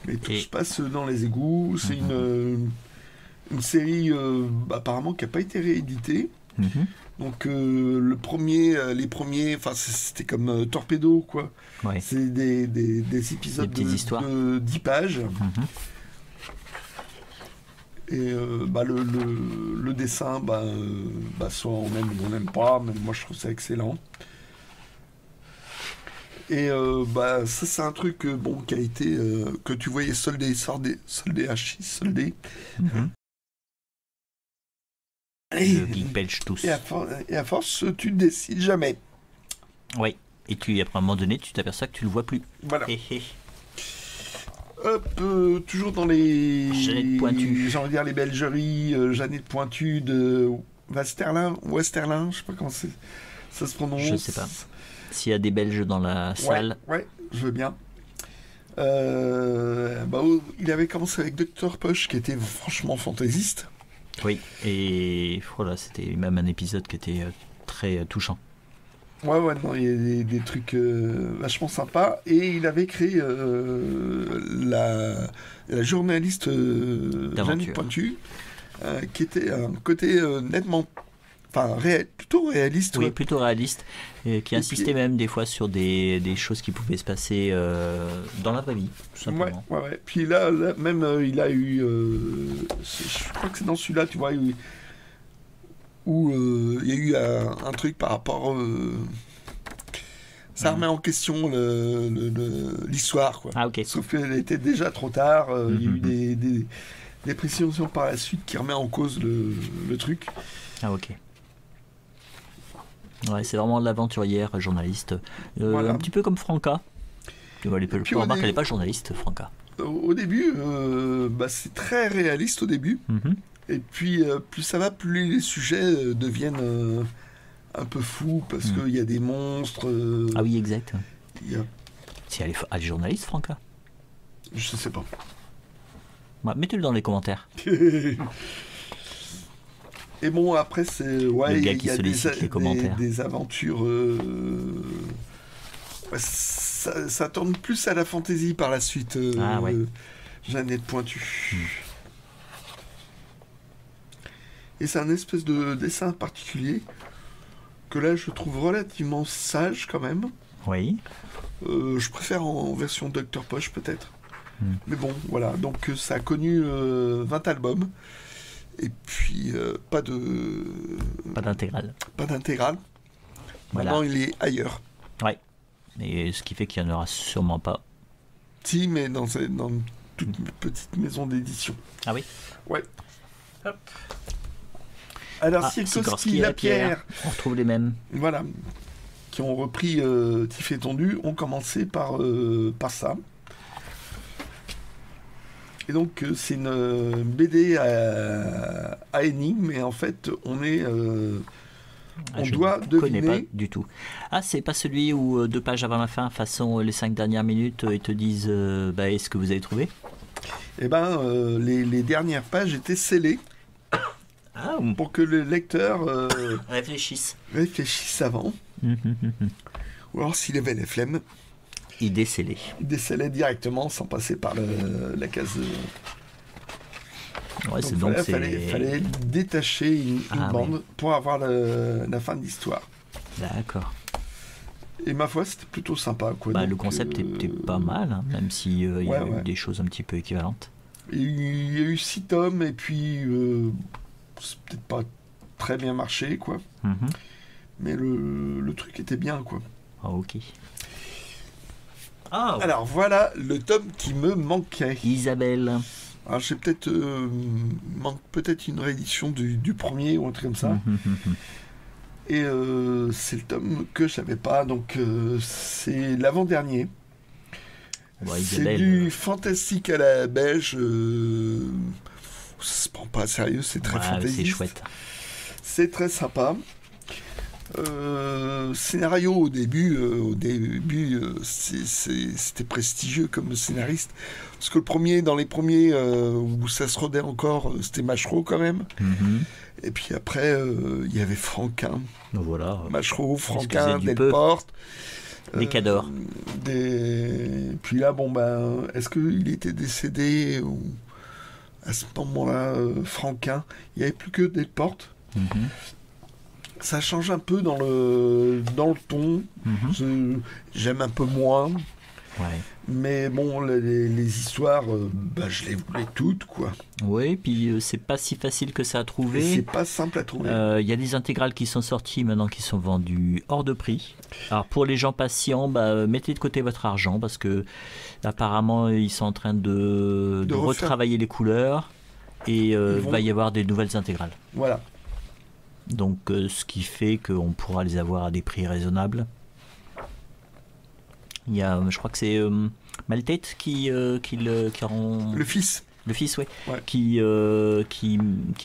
Mais tout se passe dans les égouts. C'est une série apparemment qui n'a pas été rééditée. Donc les premiers, enfin c'était comme Torpedo quoi. Ouais. C'est des épisodes de 10 pages. Et le dessin, soit on aime ou on n'aime pas, mais moi je trouve ça excellent. Et ça c'est un truc qui a été que tu voyais soldé soldé. Le geek belge tous. Et à force, tu ne décides jamais. Oui. Et après un moment donné, tu t'aperçois que tu le vois plus. Voilà. Hop, toujours dans les... Jeannette Pointu. J'ai envie de dire les belgeries, Jeannette Pointu de Westerlin, je sais pas comment ça se prononce. Je sais pas. S'il y a des Belges dans la salle. Ouais, je veux bien. Il avait commencé avec Dr. Poche, qui était franchement fantaisiste. Oui, et voilà, c'était même un épisode qui était très touchant. Ouais, non, il y a des trucs vachement sympas. Et il avait créé la journaliste Jeannette Pointu, qui était un côté nettement... Enfin, plutôt réaliste. Oui, plutôt réaliste. Qui insistait même des fois sur des choses qui pouvaient se passer dans la vraie vie, tout simplement. Ouais. Puis là même, il a eu... je crois que c'est dans celui-là, tu vois, où il y a eu un truc par rapport... ça remet en question l'histoire, quoi. Ah, ok. Sauf qu'elle était déjà trop tard. Il y a eu des précisions par la suite qui remet en cause le truc. Ah, ok. Ouais, c'est vraiment l'aventurière journaliste. Voilà. Un petit peu comme Franca. Tu vois, remarque qu'elle n'est pas journaliste, Franca. Au début, c'est très réaliste au début. Et puis, plus ça va, plus les sujets deviennent un peu fous, parce qu'il y a des monstres. Ah oui, exact. Si elle est journaliste, Franca. Je sais pas. Ouais, mets-le dans les commentaires. Et bon, après, c'est... Ouais, il y a des aventures... ça tourne plus à la fantaisie par la suite. Jeannette Pointu. Et c'est un espèce de dessin particulier que là, je trouve relativement sage quand même. Oui. Je préfère en version Dr. Poche, peut-être. Mais bon, voilà. Donc, ça a connu 20 albums. Et puis, pas d'intégrale. Voilà. Maintenant, il est ailleurs. Ouais. Et ce qui fait qu'il n'y en aura sûrement pas. Si, mais dans une toute petite maison d'édition. Ah oui. Ouais. Hop. Alors, Sikorski et Lapierre. On retrouve les mêmes. Voilà. Qui ont repris Tiff et Tondu, ont commencé par ça. Et donc, c'est une BD à énigme, et en fait, on doit deviner... Je ne connais pas du tout. Ah, c'est pas celui où 2 pages avant la fin, façon les 5 dernières minutes, ils te disent est-ce que vous avez trouvé? Eh ben, les dernières pages étaient scellées pour que le lecteur réfléchisse avant. Ou alors, s'il avait les flemmes, il décellait directement sans passer par la case. Ouais, donc fallait détacher une bande pour avoir la fin de l'histoire. D'accord. Et ma foi, c'était plutôt sympa, quoi. Donc, le concept était pas mal, hein, même s'il y a eu des choses un petit peu équivalentes. Il y a eu 6 tomes, et puis c'est peut-être pas très bien marché, quoi. Mais le truc était bien, quoi. Ah, ok. Alors voilà le tome qui me manquait. Isabelle. Alors j'ai peut-être une réédition du premier ou un truc comme ça. Et c'est le tome que je savais pas, donc c'est l'avant-dernier. C'est du fantastique à la belge. Ça se prend pas sérieux, c'est très fantaisiste. C'est chouette. C'est très sympa. Scénario au début, c'était prestigieux comme scénariste. Parce que dans les premiers où ça se rodait encore, c'était Machereau quand même. Et puis après, il y avait Franquin. Voilà. Machereau, Franquin, Delporte. Des Cadors. Puis là, est-ce qu'il était décédé ou... À ce moment-là, Franquin, il n'y avait plus que Delporte. Ça change un peu dans le ton. J'aime un peu moins. Ouais. Mais bon, les histoires, je les voulais toutes, quoi. Oui, puis c'est pas si facile que ça à trouver. C'est pas simple à trouver. Il y a des intégrales qui sont sorties maintenant, qui sont vendues hors de prix. Alors pour les gens patients, mettez de côté votre argent parce que apparemment ils sont en train de retravailler les couleurs et il va y avoir des nouvelles intégrales. Voilà. Donc ce qui fait qu'on pourra les avoir à des prix raisonnables. Il y a, je crois que c'est Maltate qui rend... Le fils. Le fils, oui. Ouais. Qui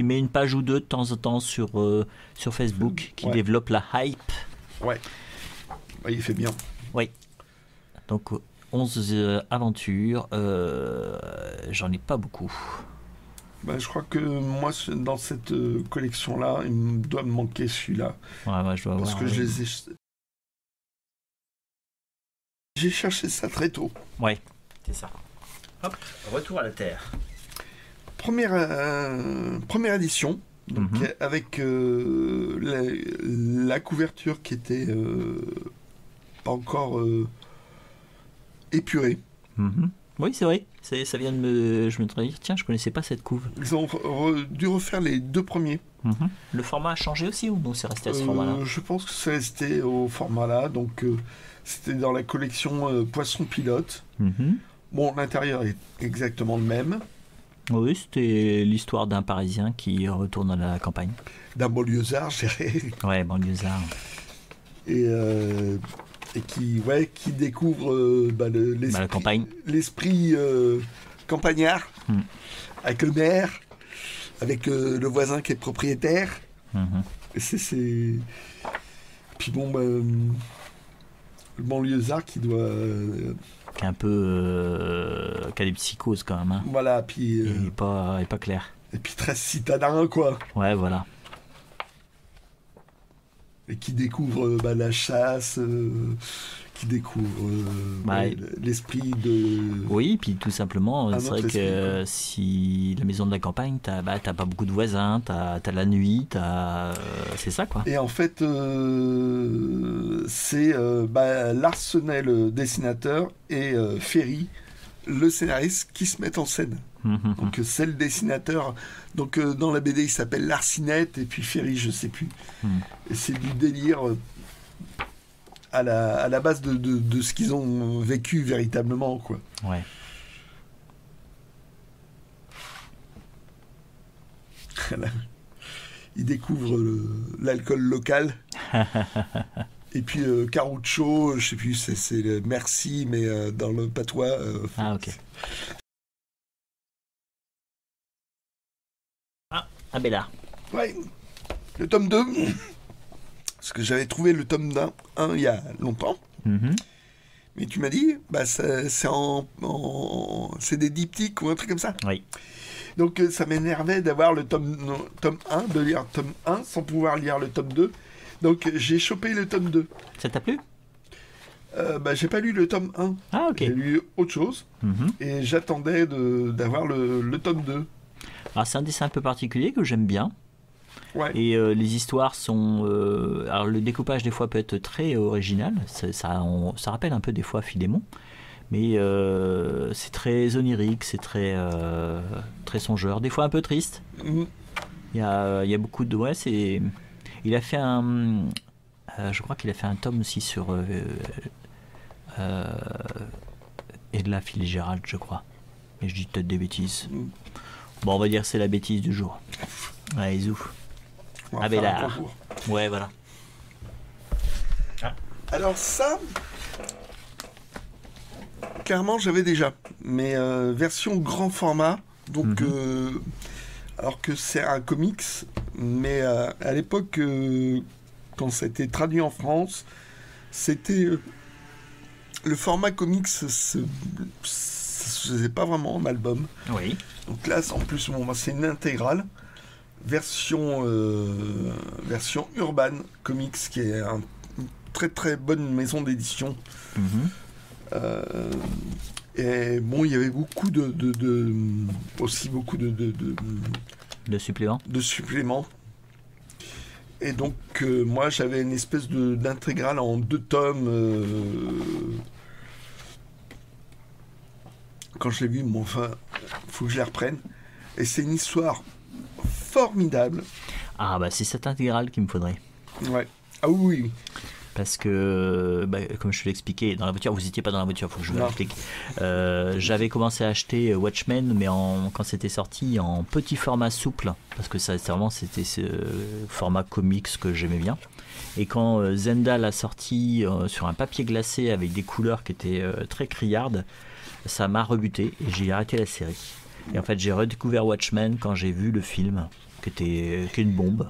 met une page ou deux de temps en temps sur Facebook, qui développe la hype. Ouais. Il fait bien. Oui. Donc 11 aventures, j'en ai pas beaucoup. Je crois que moi, dans cette collection-là, il doit me manquer celui-là. Ouais, je dois Parce avoir, que je les ai... J'ai cherché ça très tôt. Ouais, c'est ça. Hop, retour à la Terre. Première édition, donc avec la couverture qui était pas encore épurée. Oui, c'est vrai. Ça vient de me... Je me dire, tiens, je connaissais pas cette couve. Ils ont dû refaire les 2 premiers. Le format a changé aussi ou non, c'est resté à ce format-là? Je pense que c'est resté au format-là. Donc, c'était dans la collection Poisson Pilote. Bon, l'intérieur est exactement le même. Oui, c'était l'histoire d'un Parisien qui retourne à la campagne. D'un banlieusard, je dirais. Ouais, banlieusard. Et qui découvre la campagne. L'esprit campagnard, avec le maire, avec le voisin qui est propriétaire. Et c'est... Puis bon, le banlieusard qui doit... qui est un peu... qui a des psychoses quand même. Hein. Voilà, puis... il n'est pas clair. Et puis très citadin, quoi. Ouais, voilà. Et qui découvre la chasse, qui découvre l'esprit de... Oui, puis tout simplement, c'est vrai que si la maison de la campagne, t'as pas beaucoup de voisins, t'as la nuit, c'est ça, quoi. Et en fait, c'est Larsenet, dessinateur, et Ferry, le scénariste, qui se mettent en scène. Donc c'est le dessinateur. Donc dans la BD il s'appelle Larcinette et puis Ferry je sais plus. Et c'est du délire à la base de ce qu'ils ont vécu véritablement, quoi. Ouais. Ils découvrent l'alcool local. Et puis Caruccio, je sais plus, c'est le merci, mais dans le patois. Ah ok. Abella. Ouais, le tome 2. Parce que j'avais trouvé le tome 1 il y a longtemps. Mais tu m'as dit, c'est des diptyques ou un truc comme ça. Oui. Donc ça m'énervait d'avoir le tome 1, de lire le tome 1 sans pouvoir lire le tome 2. Donc j'ai chopé le tome 2. Ça t'a plu? J'ai pas lu le tome 1. Ah ok. J'ai lu autre chose. Et j'attendais d'avoir le tome 2. Alors c'est un dessin un peu particulier que j'aime bien. Ouais. Et les histoires sont... alors le découpage des fois peut être très original. Ça rappelle un peu des fois Philémon. Mais c'est très onirique, c'est très songeur. Des fois un peu triste. Il y a beaucoup de... Ouais, c'est... Il a fait un... je crois qu'il a fait un tome aussi sur... Edla Fitzgerald, je crois. Mais je dis peut-être des bêtises. Bon, on va dire que c'est la bêtise du jour. Allez, zouf. Abella. Ouais, voilà. Alors ça, clairement, j'avais déjà. Mais version grand format. Donc, alors que c'est un comics. Mais à l'époque, quand ça a été traduit en France, c'était le format comics se faisait pas vraiment en album. Oui. Donc là, en plus, c'est une intégrale version Urban Comics, qui est une très très bonne maison d'édition. Et bon, il y avait beaucoup aussi beaucoup de suppléments. De suppléments. Et donc, moi, j'avais une espèce d'intégrale en 2 tomes. Quand je l'ai vu, enfin, faut que je la reprenne. Et c'est une histoire formidable. Ah, bah, c'est cette intégrale qu'il me faudrait. Ouais. Ah oui. Parce que, comme je te l'ai expliqué, dans la voiture, vous n'étiez pas dans la voiture, il faut que je vous l'explique. J'avais commencé à acheter Watchmen, mais quand c'était sorti en petit format souple, parce que c'était ce format comics que j'aimais bien. Et quand Zendal a sorti sur un papier glacé avec des couleurs qui étaient très criardes, ça m'a rebuté et j'ai arrêté la série. Et en fait, j'ai redécouvert Watchmen quand j'ai vu le film, qui est une bombe.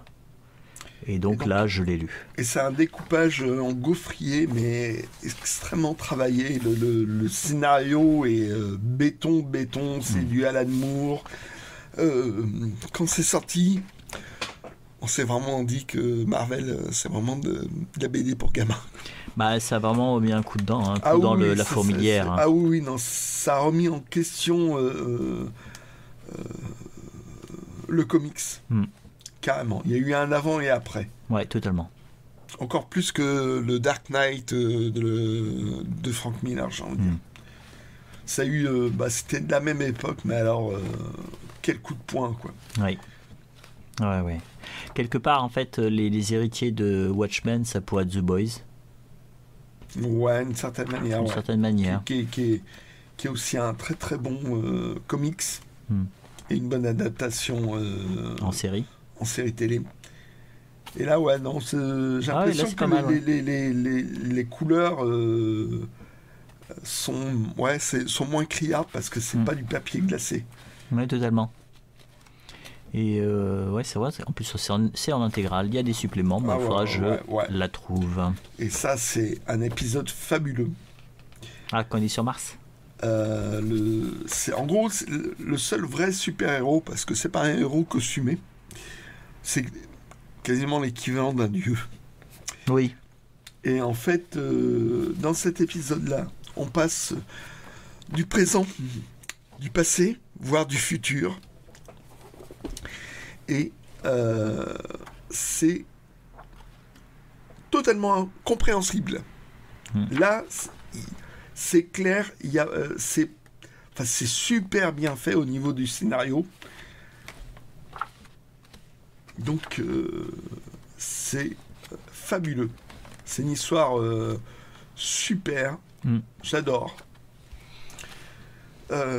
Et donc là, je l'ai lu. Et c'est un découpage en gaufrier, mais extrêmement travaillé. Le scénario est béton, c'est du Alan Moore. Quand c'est sorti, on s'est vraiment dit que Marvel, c'est vraiment de la BD pour gamins. Bah, ça a vraiment mis un coup dedans, la fourmilière. Ah oui, non, ça a remis en question le comics. Carrément. Il y a eu un avant et après. Ouais, totalement. Encore plus que le Dark Knight de Frank Miller, j'ai envie de dire. Ça a eu... c'était de la même époque, mais alors, quel coup de poing, quoi. Oui. Ouais. Quelque part, en fait, les héritiers de Watchmen, ça pourrait être The Boys. Ouais, d'une certaine manière. D'une certaine manière. Qui est aussi un très très bon comics. Et une bonne adaptation... en série. En série télé. Et là, ouais, non, j'ai l'impression que les couleurs sont moins criardes parce que c'est pas du papier glacé. Oui, totalement. Et ouais, c'est vrai. En plus, c'est en intégrale. Il y a des suppléments. Il faudra que je la trouve. Et ça, c'est un épisode fabuleux. Ah, quand il est sur Mars. C'est en gros le seul vrai super-héros, parce que c'est pas un héros costumé. C'est quasiment l'équivalent d'un dieu. Oui. Et en fait, dans cet épisode-là, on passe du présent, du passé, voire du futur. Et c'est totalement compréhensible. Là, c'est clair, c'est super bien fait au niveau du scénario. Donc, c'est fabuleux. C'est une histoire super. J'adore.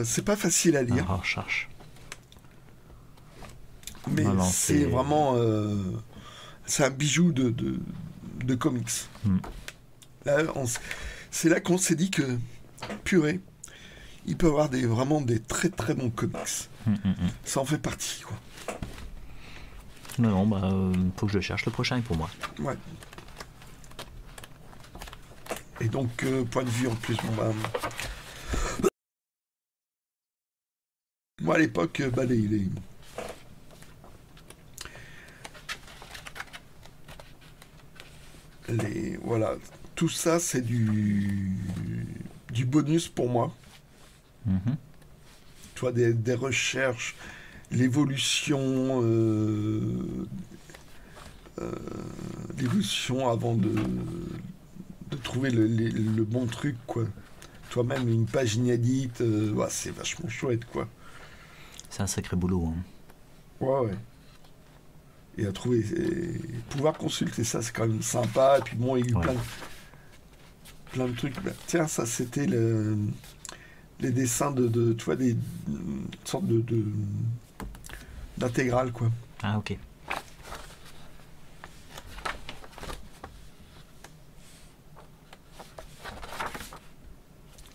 C'est pas facile à lire. On cherche. Mais c'est vraiment... c'est un bijou de comics. Là, c'est là qu'on s'est dit que, purée, il peut y avoir vraiment des très très bons comics. Ça en fait partie, quoi. Non, faut que je cherche. Le prochain est pour moi. Ouais. Et donc, point de vue en plus, moi à l'époque, voilà, tout ça c'est du bonus pour moi. Tu vois, des recherches, l'évolution avant de trouver le bon truc, quoi. Toi-même, une page inédite, c'est vachement chouette, quoi. C'est un sacré boulot. Ouais. Et à trouver, pouvoir consulter ça, c'est quand même sympa. Et puis bon, il y a eu plein de trucs. Tiens, ça c'était les dessins de tu vois, des sortes d'intégrales, quoi. Ah, ok.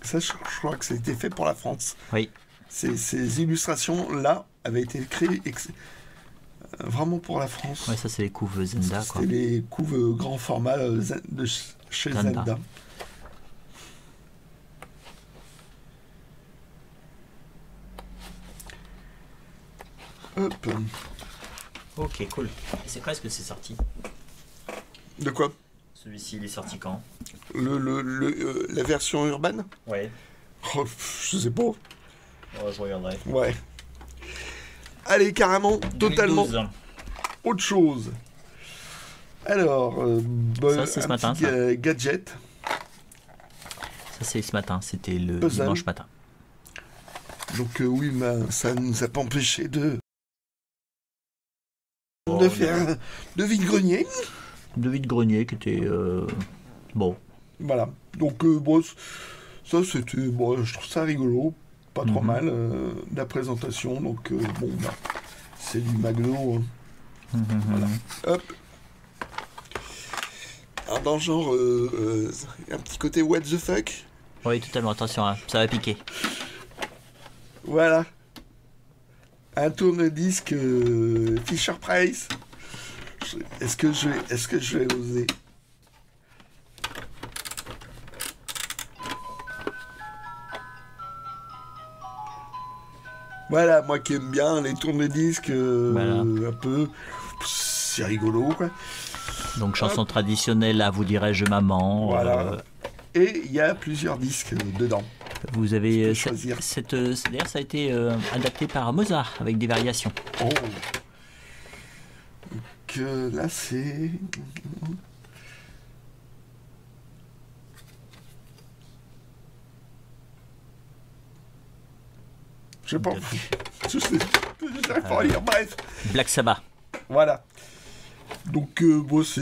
Ça, je crois que ça a été fait pour la France. Oui. Ces illustrations-là avaient été créées Vraiment pour la France. Ouais, ça c'est les couves Zenda. C'était les couves grand format de chez Zenda. Hop. Ok, cool. Et c'est quand est-ce que c'est sorti? De quoi? Celui-ci, il est sorti quand? La version urbaine? Ouais. Oh, je sais pas. Je regarderai. Ouais. Allez, carrément, 2012. Totalement autre chose. Alors, ça, c'est ce matin, petit gadget. Ça, c'est ce matin. C'était le Puzzle. dimanche matin. Donc, oui, mais ça ne nous a pas empêché de faire de vide-grenier. De vide-grenier qui était bon. Voilà. Donc, bon, ça, c'était. Bon, je trouve ça rigolo. Pas trop mal, la présentation. Donc, bon, bah, c'est du Magno. Voilà. Hop. Alors, dans le genre, un petit côté what the fuck. Oui, totalement. Attention, hein, ça va piquer. Voilà. Un tourne-disque Fisher Price. Est-ce que je vais oser? Voilà, moi qui aime bien les tourne-disques un peu, c'est rigolo quoi. Donc chanson traditionnelle, là, vous dirais-je maman. Voilà. Et il y a plusieurs disques dedans. Vous avez choisir. d'ailleurs, ça a été adapté par Mozart avec des variations. Oh. Donc là c'est. Je sais pas. J'arrive pas à lire. Bref. Black Sabbath. Voilà. Donc bon, c'est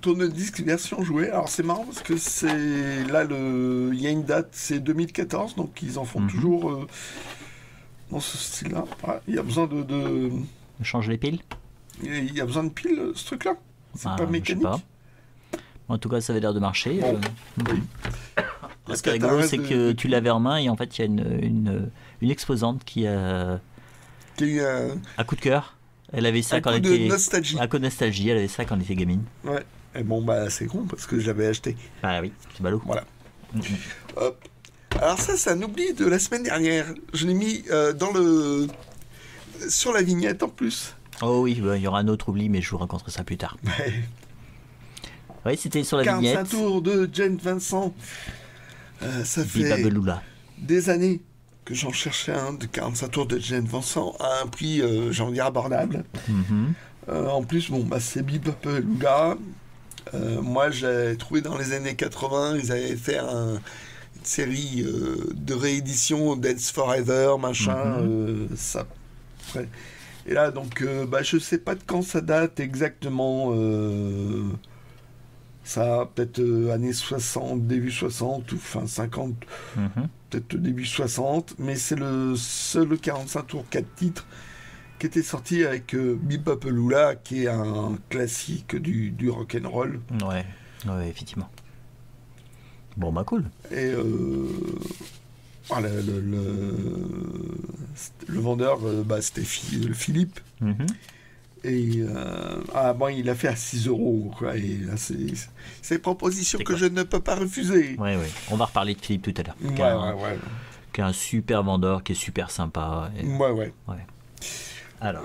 tourne-disque version jouée. Alors c'est marrant parce que c'est là il y a une date, c'est 2014, donc ils en font toujours dans ce style-là. Ah, il y a besoin de Change les piles. Il y a besoin de piles, ce truc-là. C'est pas mécanique. Je sais pas. En tout cas, ça avait l'air de marcher. Bon. Oui. Ce qui est rigolo, c'est que tu l'avais en main et en fait, il y a une exposante qui a eu un coup de cœur. Elle avait ça quand elle était. Nostalgie. Un coup de nostalgie, elle avait ça quand elle était gamine. Ouais. Et bon, bah, c'est con parce que je l'avais acheté. Ah oui, c'est ballot. Voilà. Hop. Alors, ça, c'est un oubli de la semaine dernière. Je l'ai mis sur la vignette en plus. Oh oui, il y aura un autre oubli, mais je vous raconterai ça plus tard. Ouais. Oui, c'était sur la 45 vignette. tours de Jane Vincent. Ça fait des années que j'en cherchais un de 45 tours de Jane Vincent à un prix, j'ai envie de dire, abordable. En plus, bon, bah, c'est Bebopalooza. Moi, j'ai trouvé dans les années 80, ils avaient fait une série de rééditions Dance Forever, machin, ça. Ouais. Et là, donc, bah, je sais pas de quand ça date exactement. Ça, peut-être années 60, début 60, ou fin 50, peut-être début 60, mais c'est le seul 45 tours 4 titres qui était sorti avec Bebopalooza, qui est un classique du rock'n'roll. Ouais, effectivement. Bon, bah cool. Et le vendeur, bah, c'était Philippe. Et il a fait à 6 €. Quoi, et là, c'est une proposition que je ne peux pas refuser. Oui. On va reparler de Philippe tout à l'heure. Qui est un super vendeur, qui est super sympa. Et... Ouais. Alors,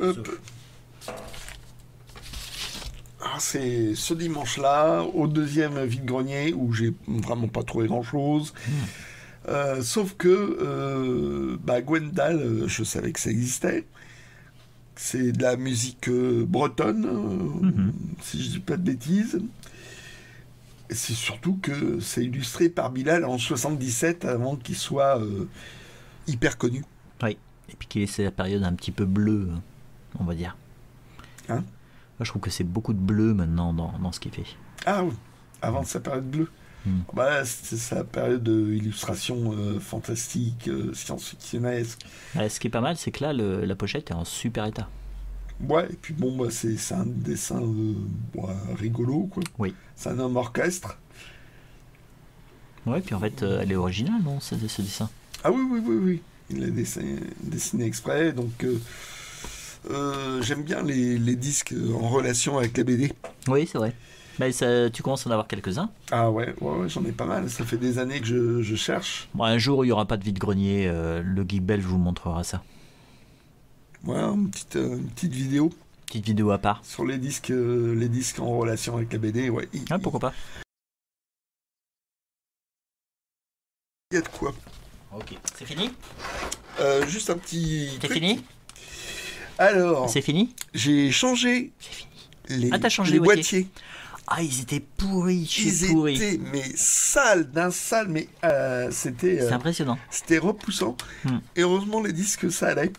c'est ce dimanche-là, au deuxième vide-grenier, où j'ai vraiment pas trouvé grand-chose. Sauf que Gwendal, je savais que ça existait. C'est de la musique bretonne, si je dis pas de bêtises. Et c'est surtout que c'est illustré par Bilal en 77, avant qu'il soit hyper connu. Oui, et puis qu'il ait cette période un petit peu bleue, on va dire. Moi, je trouve que c'est beaucoup de bleu maintenant dans ce qu'il fait. Ah oui, avant sa période bleue. Bah, c'est sa période d'illustration fantastique, science-fictionnesque. Ce qui est pas mal, c'est que là, la pochette est en super état. Ouais, et puis bon, bah, c'est un dessin rigolo, quoi. Oui. C'est un homme orchestre. Ouais, puis en fait, elle est originale, non, ce dessin? Ah oui. Il l'a dessiné exprès, donc J'aime bien les disques en relation avec la BD. Oui, c'est vrai. Mais tu commences à en avoir quelques-uns. Ah ouais, j'en ai pas mal. Ça fait des années que je cherche. Bon, un jour, il n'y aura pas de vide-grenier. Le Geek Belge vous montrera ça. Ouais, une petite vidéo. Petite vidéo à part. Sur les disques en relation avec la BD, ouais. Pourquoi pas. Il y a de quoi. Ok, c'est fini. Juste un petit. C'est fini. Alors. C'est fini. J'ai changé. C'est fini. T'as changé les boîtiers. Ah, ils étaient pourris. Ils étaient mais sales, mais c'était. C'est impressionnant. C'était repoussant. Et heureusement les disques ça allait.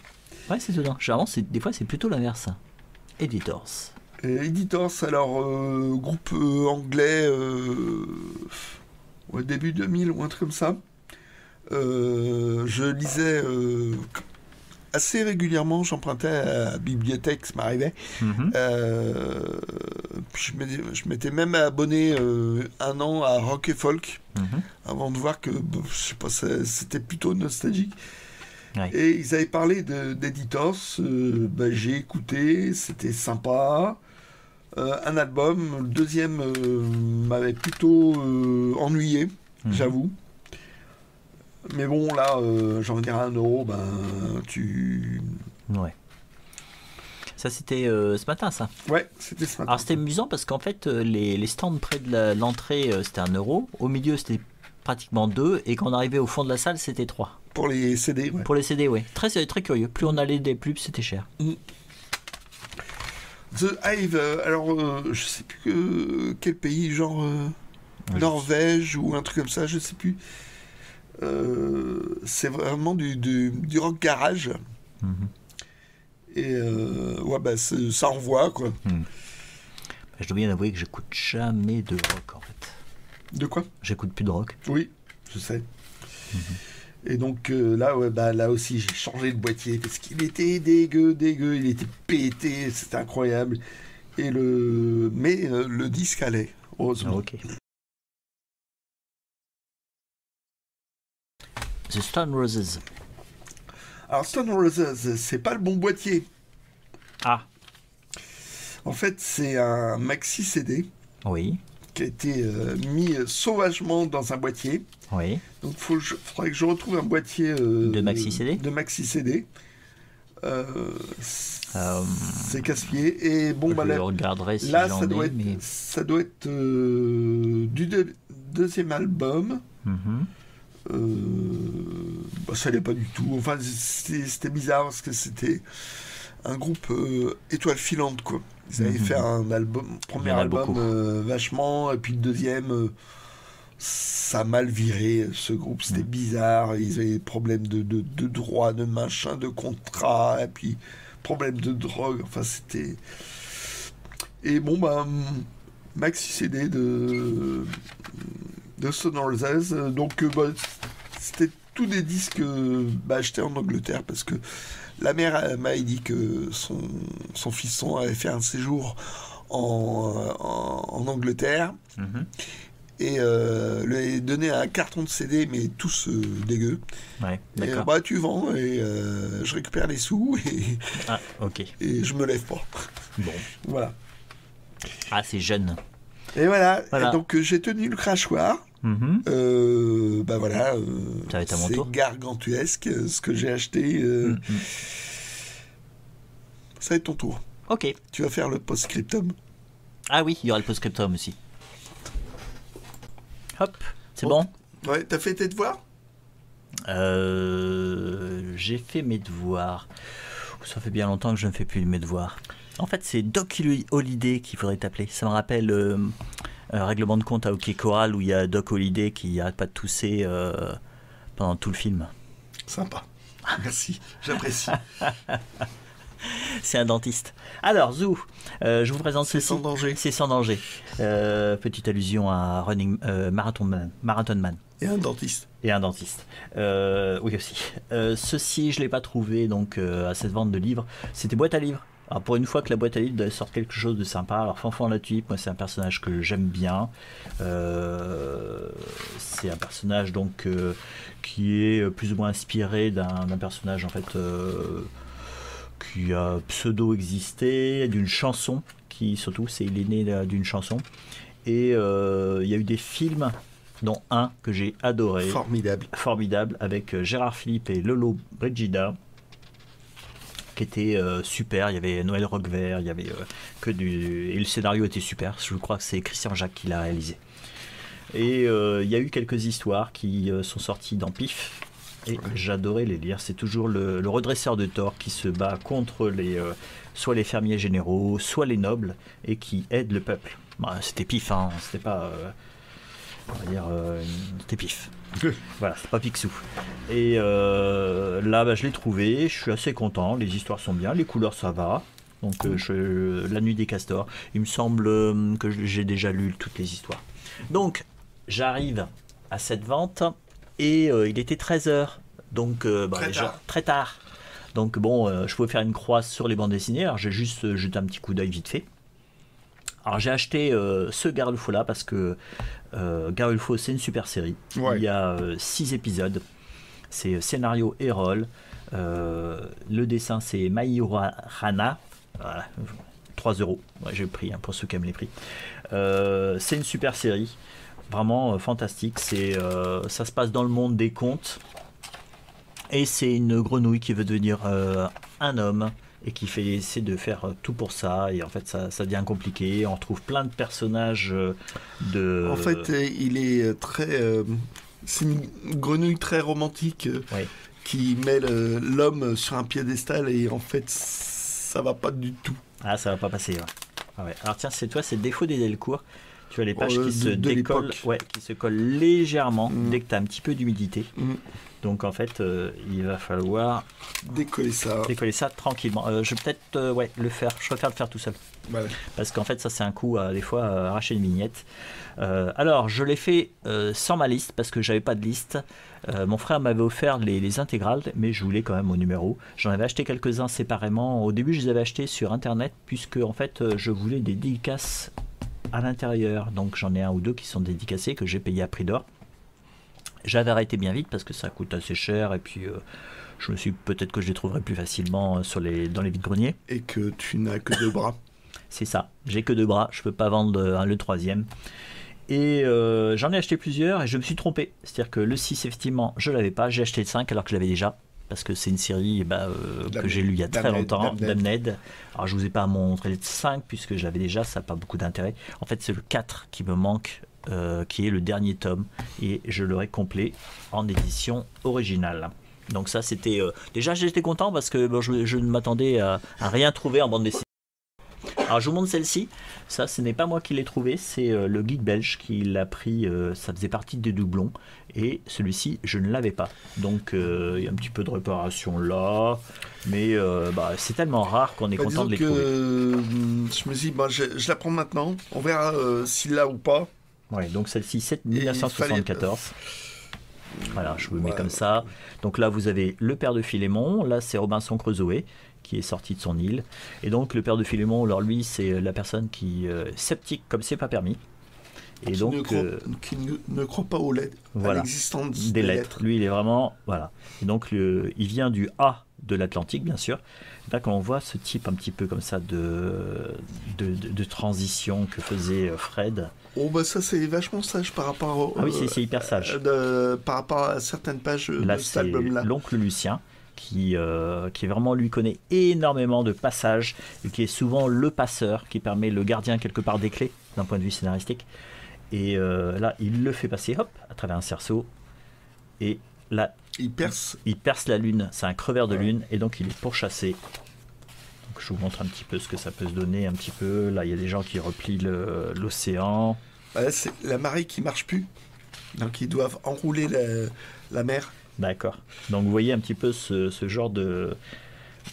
Ouais, c'est dedans. Généralement, des fois c'est plutôt l'inverse. Editors. Editors, alors groupe anglais, au début 2000 ou un truc comme ça. Je lisais assez régulièrement, j'empruntais à la bibliothèque, ça m'arrivait. Je m'étais même abonné 1 an à Rock et Folk, avant de voir que, je sais pas, c'était plutôt nostalgique. Ouais. Et ils avaient parlé d'Editors, j'ai écouté, c'était sympa. Un album, le deuxième m'avait plutôt ennuyé, j'avoue. Mais bon, là, j'ai envie de dire 1 €, Ouais. Ça, c'était ce matin, ça. Ouais, c'était ce matin. Alors, c'était amusant parce qu'en fait, les stands près de l'entrée, c'était 1 €. Au milieu, c'était pratiquement 2. Et quand on arrivait au fond de la salle, c'était 3. Pour les CD, ouais. Pour les CD, oui. Très, très curieux. Plus on allait des plus, c'était cher. The Hive, alors, je sais plus quel pays, genre Norvège ou un truc comme ça, je sais plus. C'est vraiment du rock garage. Et ça envoie, quoi. Je dois bien avouer que j'écoute jamais de rock, en fait. De quoi? J'écoute plus de rock. Oui, je sais. Et donc là aussi j'ai changé de boîtier parce qu'il était dégueu, il était pété, c'était incroyable. Mais le disque allait, heureusement. Ok. The Stone Roses. Alors Stone Roses, c'est pas le bon boîtier. Ah. En fait, c'est un maxi CD. Oui. Qui a été mis sauvagement dans un boîtier. Oui. Donc faudrait que je retrouve un boîtier de maxi CD. C'est casse-pied. Et bon, je le regarderai si là, j'en ai, ça doit être du deuxième album. Ça l'est pas du tout. Enfin, c'était bizarre parce que c'était un groupe étoile filante, quoi. Ils avaient fait un premier album vachement, et puis le deuxième, ça a mal viré, ce groupe, c'était bizarre, ils avaient des problèmes de droit, de machin, de contrat, et puis problème de drogue, enfin c'était... Et bon, maxi CD de Stone Roses, donc c'était tous des disques achetés en Angleterre, parce que la mère m'a dit que son fiston avait fait un séjour en Angleterre et lui a donné un carton de CD, mais tous dégueux. Ouais, d'accord. Et tu vends et je récupère les sous ok. Et je me lève pas. Bon. Voilà. Ah, c'est jeune. Et voilà. Et donc j'ai tenu le crachoir. Voilà, ça va être à mon tour. C'est gargantuesque ce que j'ai acheté. Ça va être ton tour. Ok. Tu vas faire le post-scriptum. Ah oui, il y aura le post-scriptum aussi. Hop, c'est bon. Ouais, t'as fait tes devoirs? J'ai fait mes devoirs. Ça fait bien longtemps que je ne fais plus mes devoirs. En fait, c'est Doc Holliday qu'il faudrait t'appeler. Ça me rappelle Règlement de compte à OK Corral où il y a Doc Holliday qui arrête pas de tousser pendant tout le film. Sympa. Merci, j'apprécie. C'est un dentiste. Alors, Zou, je vous présente ceci. C'est sans danger. C'est sans danger. Petite allusion à Marathon Man. Et un dentiste. Oui aussi. Ceci, je ne l'ai pas trouvé donc à cette vente de livres. C'était boîte à livres. Alors pour une fois que la boîte à livres sort quelque chose de sympa. Alors Fanfan la Tulipe, moi c'est un personnage que j'aime bien. C'est un personnage donc qui est plus ou moins inspiré d'un personnage en fait qui a pseudo-existé, d'une chanson, surtout, il est né d'une chanson. Et il y a eu des films, dont un que j'ai adoré. Formidable, avec Gérard Philippe et Lolo Brigida, qui était super. Il y avait Noël Roquevert, il y avait et le scénario était super. Je crois que c'est Christian Jacques qui l'a réalisé. Et il y a eu quelques histoires qui sont sorties dans Pif. Et j'adorais les lire. C'est toujours le redresseur de tort qui se bat contre soit les fermiers généraux, soit les nobles, et qui aide le peuple. Bah, c'était Pif, hein. C'était pas... on va dire... c'était Pif. Voilà, c'est pas Picsou. Et là, bah, je l'ai trouvé. Je suis assez content. Les histoires sont bien. Les couleurs, ça va. Donc, La Nuit des Castors. Il me semble que j'ai déjà lu toutes les histoires. Donc, j'arrive à cette vente. Et il était 13h, donc très tard. Donc bon, je pouvais faire une croix sur les bandes dessinées. Alors j'ai juste jeté un petit coup d'œil vite fait. Alors j'ai acheté ce Garulfo-là parce que Garulfo, c'est une super série. Ouais. Il y a 6 épisodes. C'est scénario et rôle. Le dessin, c'est Maïro Rana. Voilà, 3 €. Ouais, j'ai pris pour ceux qui aiment les prix. C'est une super série. Vraiment fantastique. Ça se passe dans le monde des contes. Et c'est une grenouille qui veut devenir un homme et qui essaie de faire tout pour ça. Et en fait, ça devient compliqué. On retrouve plein de personnages En fait, il est très... c'est une grenouille très romantique qui met l'homme sur un piédestal et en fait, ça va pas du tout. Ah, ça va pas passer. Ouais. Ah ouais. Alors tiens, c'est le défaut des Delcourt. Tu as les pages qui se décollent, qui se collent légèrement dès que tu as un petit peu d'humidité. Donc en fait, il va falloir décoller ça tranquillement. Je vais peut-être le faire. Je préfère le faire tout seul. Voilà. Parce qu'en fait, ça c'est un coup des fois arracher une vignette. Alors, je l'ai fait sans ma liste parce que j'avais pas de liste. Mon frère m'avait offert les intégrales, mais je voulais quand même au numéro. J'en avais acheté quelques-uns séparément. Au début, je les avais achetés sur Internet puisque en fait, je voulais des dédicaces à l'intérieur, donc j'en ai un ou deux qui sont dédicacés que j'ai payé à prix d'or. J'avais arrêté bien vite parce que ça coûte assez cher et puis je me suis peut-être que je les trouverai plus facilement dans les vides-greniers. Et que tu n'as que 2 bras. C'est ça, j'ai que 2 bras, je peux pas vendre le 3e. Et j'en ai acheté plusieurs et je me suis trompé. C'est-à-dire que le 6, effectivement, je l'avais pas, j'ai acheté le 5 alors que je l'avais déjà. Parce que c'est une série que j'ai lue il y a très longtemps, Damned. Alors je ne vous ai pas montré le 5 puisque je l'avais déjà, ça n'a pas beaucoup d'intérêt. En fait c'est le 4 qui me manque, qui est le dernier tome, et je l'aurai complet en édition originale. Donc ça c'était... déjà j'étais content parce que je ne m'attendais à rien trouver en bande dessinée. Alors je vous montre celle-ci, ça ce n'est pas moi qui l'ai trouvé, c'est le geek belge qui l'a pris, ça faisait partie des doublons, et celui-ci je ne l'avais pas, donc il y a un petit peu de réparation là, mais c'est tellement rare qu'on est content de les trouver. Je me dis, je la prends maintenant, on verra s'il l'a ou pas. Ouais, donc celle-ci c'est 1974. Voilà, je vous le mets comme ça. Donc là vous avez le père de Philémon, là c'est Robinson Crusoe qui est sorti de son île, et donc le père de Philémon, alors lui c'est la personne qui est sceptique comme c'est pas permis, et qui donc qui ne croit pas aux lettres, à l'existence des lettres. Lui il est vraiment et donc il vient du A de l'Atlantique bien sûr. Là quand on voit ce type un petit peu comme ça de transition que faisait Fred. Oh ça c'est vachement sage par rapport oui c'est hyper sage par rapport à certaines pages là, de cet album-là. L'oncle Lucien qui vraiment lui connaît énormément de passages et qui est souvent le passeur qui permet le gardien quelque part des clés d'un point de vue scénaristique, et là il le fait passer à travers un cerceau, et là il perce la lune, c'est un creveur de lune, et donc il est pourchassé. Donc je vous montre un petit peu ce que ça peut se donner un petit peu. Là il y a des gens qui replient l'océan. C'est la marée qui marche plus, donc ils doivent enrouler la mer. D'accord. Donc vous voyez un petit peu ce genre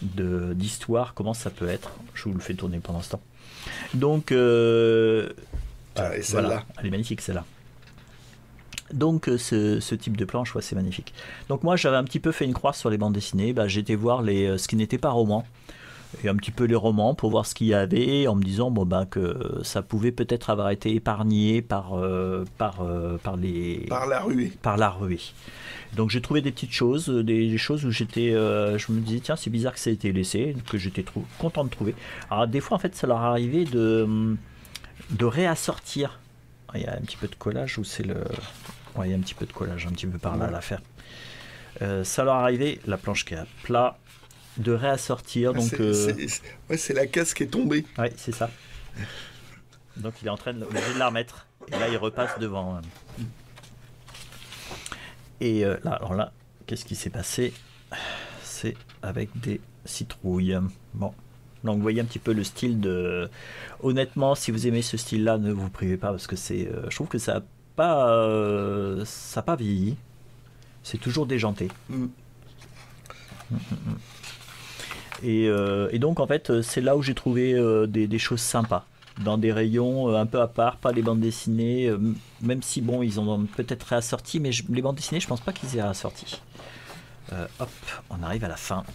d'histoire, comment ça peut être. Je vous le fais tourner pendant ce temps. Donc, et celle-là. Voilà. Elle est magnifique celle-là. Donc ce type de planche, c'est magnifique. Donc moi j'avais un petit peu fait une croix sur les bandes dessinées. J'ai été voir ce qui n'était pas roman. et un petit peu les romans pour voir ce qu'il y avait, en me disant que ça pouvait peut-être avoir été épargné par la ruée. Donc j'ai trouvé des petites choses, des choses où je me disais tiens, c'est bizarre que ça ait été laissé, que j'étais content de trouver. Alors des fois en fait ça leur arrivait de réassortir. Il y a un petit peu de collage il y a un petit peu de collage un petit peu par là à l'affaire. Ça leur arrivait, la planche qui est à plat, de réassortir. Donc c'est la casse qui est tombée. Ouais, c'est ça. Donc il est en train de la remettre. Et là il repasse devant. Et là, qu'est-ce qui s'est passé? C'est avec des citrouilles. Bon. Donc vous voyez un petit peu le style de... Honnêtement, si vous aimez ce style-là, ne vous privez pas parce que je trouve que ça n'a pas vieilli. C'est toujours déjanté. Et donc en fait, c'est là où j'ai trouvé des choses sympas. Dans des rayons un peu à part, pas les bandes dessinées, même si bon, ils ont peut-être réassorti, mais les bandes dessinées, je pense pas qu'ils aient réassorti. Hop, on arrive à la fin.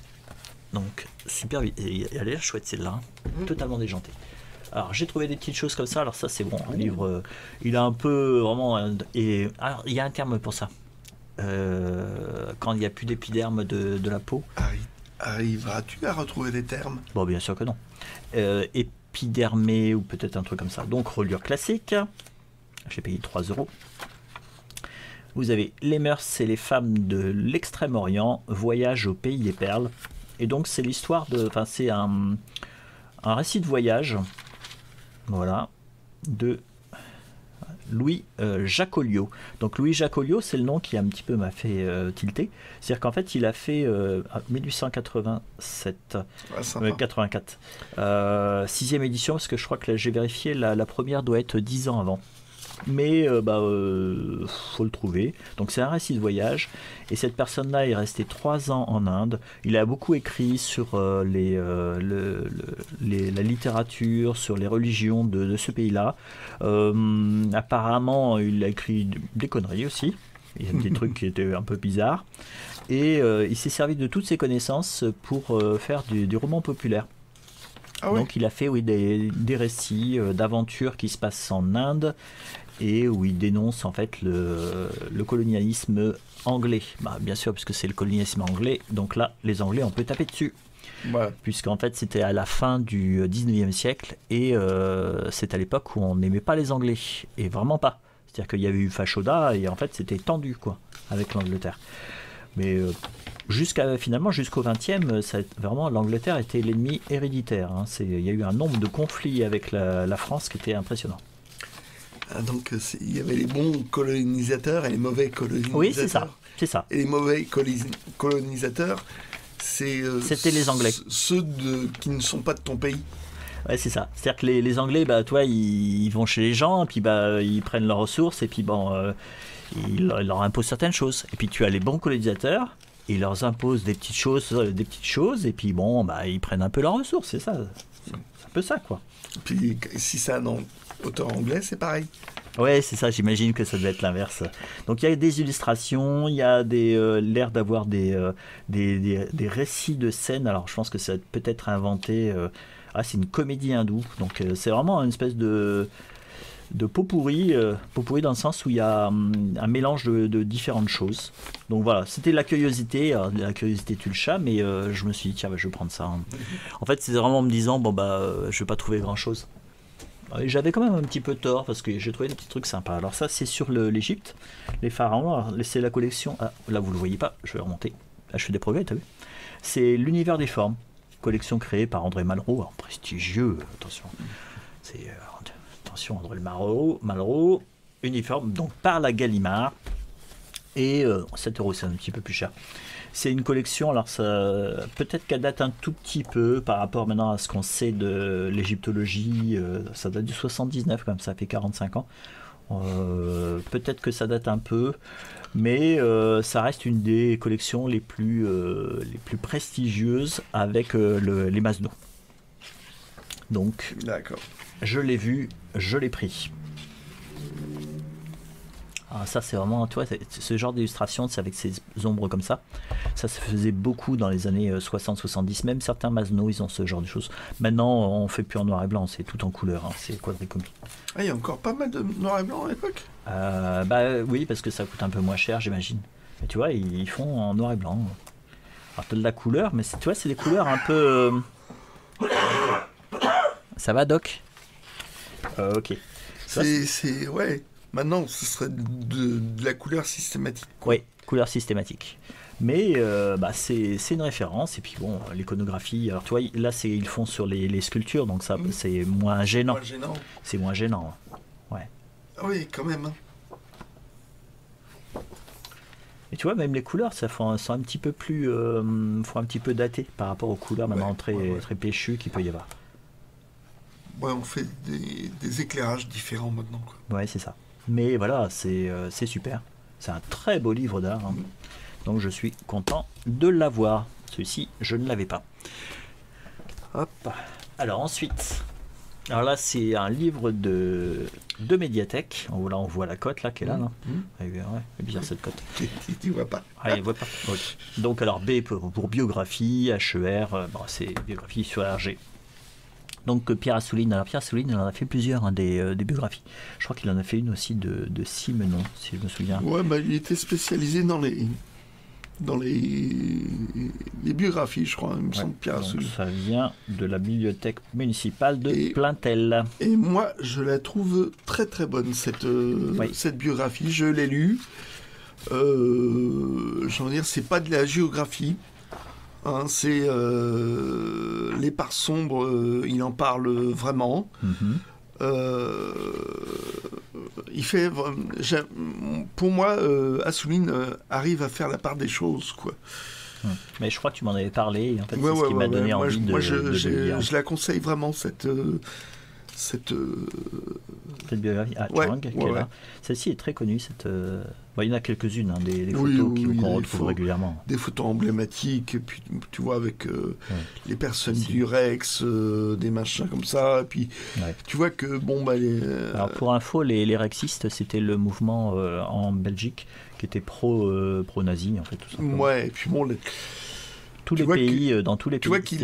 Donc, super vite. Elle a l'air chouette celle-là, totalement déjantée. Alors, j'ai trouvé des petites choses comme ça. Alors, ça, c'est bon. Un livre, il a un peu vraiment. Alors, il y a un terme pour ça. Quand il n'y a plus d'épiderme de la peau. Arriveras-tu à retrouver des termes? Bon, bien sûr que non. Épidermé ou peut-être un truc comme ça. Donc, reliure classique. J'ai payé 3 €. Vous avez Les mœurs et les femmes de l'Extrême-Orient, voyage au pays des perles. Et donc c'est l'histoire de, enfin c'est un récit de voyage, voilà, de Louis Jacolliot. Donc Louis Jacolliot, c'est le nom qui un petit peu m'a fait tilter. C'est-à-dire qu'en fait il a fait 1887, 84, 6e édition, parce que je crois que j'ai vérifié, la première doit être 10 ans avant. Mais faut le trouver. Donc c'est un récit de voyage et cette personne-là est restée 3 ans en Inde. Il a beaucoup écrit sur la littérature, sur les religions de ce pays-là. Apparemment, il a écrit des conneries aussi. Il y a des trucs qui étaient un peu bizarres. Et il s'est servi de toutes ses connaissances pour faire du roman populaire. Ah oui. Donc il a fait des récits d'aventures qui se passent en Inde et où il dénonce en fait le colonialisme anglais. Bien sûr, puisque c'est le colonialisme anglais, donc là les Anglais on peut taper dessus. Ouais. Puisqu'en fait c'était à la fin du 19e siècle et c'est à l'époque où on n'aimait pas les Anglais, et vraiment pas. C'est-à-dire qu'il y avait eu Fachoda et en fait c'était tendu quoi avec l'Angleterre. Mais finalement jusqu'au 20e, vraiment l'Angleterre était l'ennemi héréditaire. Il y a eu un nombre de conflits avec la France qui était impressionnant. Donc il y avait les bons colonisateurs et les mauvais colonisateurs. Oui, c'est ça. Et les mauvais colonisateurs, c'était les Anglais. Ceux qui ne sont pas de ton pays. Ouais, c'est ça. C'est-à-dire que les Anglais, ils vont chez les gens, et puis ils prennent leurs ressources, et puis ils leur imposent certaines choses. Et puis tu as les bons colonisateurs, ils leur imposent des petites choses, et puis ils prennent un peu leurs ressources, c'est ça. C'est un peu ça, quoi. Puis si c'est un auteur anglais, c'est pareil. Ouais, c'est ça, j'imagine que ça doit être l'inverse. Donc il y a des illustrations, il y a l'air d'avoir des récits de scènes. Alors je pense que ça peut être inventé. C'est une comédie hindoue, donc c'est vraiment une espèce de pot pourri dans le sens où il y a un mélange de différentes choses. Donc voilà, c'était la curiosité. Alors, la curiosité tue le chat, mais je me suis dit tiens, je vais prendre ça. En fait, c'est vraiment en me disant je vais pas trouver grand chose. J'avais quand même un petit peu tort parce que j'ai trouvé des petits trucs sympas. Alors ça c'est sur l'Égypte, les pharaons. Alors, c'est la collection. Là vous le voyez pas, je vais remonter. Là je fais des progrès, t'as vu? C'est l'univers des formes, collection créée par André Malraux. Alors, prestigieux, attention. Attention, André Malraux, uniforme donc par la Gallimard. Et 7 €, c'est un petit peu plus cher. C'est une collection, alors peut-être qu'elle date un tout petit peu par rapport maintenant à ce qu'on sait de l'égyptologie. Ça date du 79, comme ça fait 45 ans. Peut-être que ça date un peu, mais ça reste une des collections les plus prestigieuses avec les Masno. Donc, d'accord. Je l'ai vu, je l'ai pris. Ah, ça c'est vraiment, tu vois, ce genre d'illustration, c'est avec ces ombres comme ça se faisait beaucoup dans les années 60-70, même certains Masno, ils ont ce genre de choses. Maintenant, on fait plus en noir et blanc, c'est tout en couleur, hein, c'est quadricomique. Ah, il y a encore pas mal de noir et blanc à l'époque. Bah oui, parce que ça coûte un peu moins cher, j'imagine. Mais tu vois, ils font en noir et blanc. Alors t'as de la couleur, mais tu vois, c'est des couleurs un peu... Ça va, Doc? Ok. C'est ouais. Maintenant, ce serait de la couleur systématique. Oui, couleur systématique. Mais c'est une référence. Et puis bon, l'iconographie. Alors tu vois, là, ils font sur les sculptures, donc ça, c'est moins gênant. C'est moins gênant. Ouais. Ah oui, quand même. Et tu vois, même les couleurs, ça sont un petit peu plus, font un petit peu daté par rapport aux couleurs maintenant très péchues qu'il peut y avoir. Ouais, on fait des éclairages différents maintenant, quoi. Ouais, c'est ça. Mais voilà, c'est super. C'est un très beau livre d'art. Hein. Donc je suis content de l'avoir. Celui-ci, je ne l'avais pas. Hop. Alors ensuite, alors là c'est un livre de médiathèque. Là on voit la cote là qui est là. Elle est bizarre cette cote. Tu vois pas. Ah, il voit pas. Okay. Donc alors B pour biographie, HER, c'est biographie sur Hergé. Donc Pierre Assouline, il en a fait plusieurs des biographies. Je crois qu'il en a fait une aussi de Simenon, si je me souviens. Ouais, il était spécialisé dans les biographies, je crois, il me semble, Pierre Assouline. Ça vient de la bibliothèque municipale de Plaintel. Et moi, je la trouve très très bonne, cette biographie. Je l'ai lue. Je veux dire, c'est pas de la géographie. Hein, c'est les parts sombres, il en parle vraiment. Il fait, pour moi, Assouline arrive à faire la part des choses, quoi. Mais je crois que tu m'en avais parlé. Et en fait, c'est ce qui m'a donné envie de lire. Je la conseille vraiment cette biographie. Celle-ci est très connue. Il y en a quelques-unes, des photos qu'on retrouve régulièrement. Des photos emblématiques, et puis tu vois avec les personnes du Rex, des machins comme ça. Et puis tu vois que Alors pour info, les Rexistes, c'était le mouvement en Belgique qui était pro-nazi en fait, tout simplement. Ouais, et puis bon. Dans tous les pays. Tu vois qu'il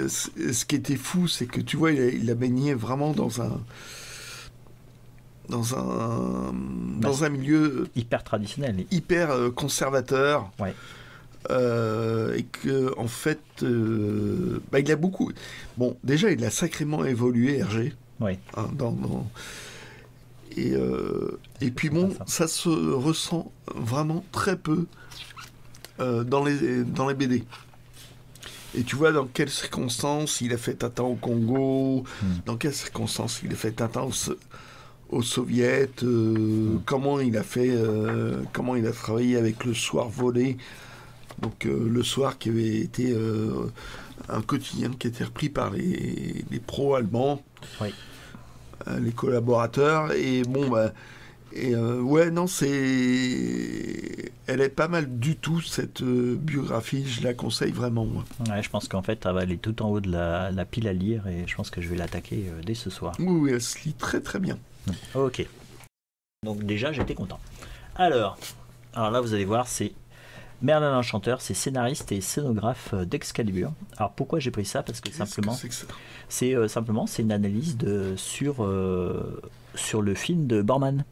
ce qui était fou, c'est que tu vois, il a baigné vraiment dans un milieu hyper traditionnel, hyper conservateur. Ouais. Et que en fait, il a beaucoup. Bon, déjà, il a sacrément évolué, Hergé. Ouais. Hein, et puis bon, ça se ressent vraiment très peu. Dans les BD. Et tu vois dans quelles circonstances il a fait Tintin au Congo, dans quelles circonstances il a fait Tintin aux soviets, comment il a travaillé avec le Soir volé, donc le Soir qui avait été un quotidien qui a été repris par les pro-allemands, les collaborateurs, et bon elle est pas mal du tout, cette biographie, je la conseille vraiment, moi. Ouais, je pense qu'en fait elle est tout en haut de la pile à lire, et je pense que je vais l'attaquer dès ce soir. Oui, elle se lit très très bien. Ok, donc déjà j'étais content. Alors là vous allez voir, c'est Merlin l'Enchanteur, c'est scénariste et scénographe d'Excalibur. Alors pourquoi j'ai pris ça? Parce que simplement c'est une analyse sur le film de Borman,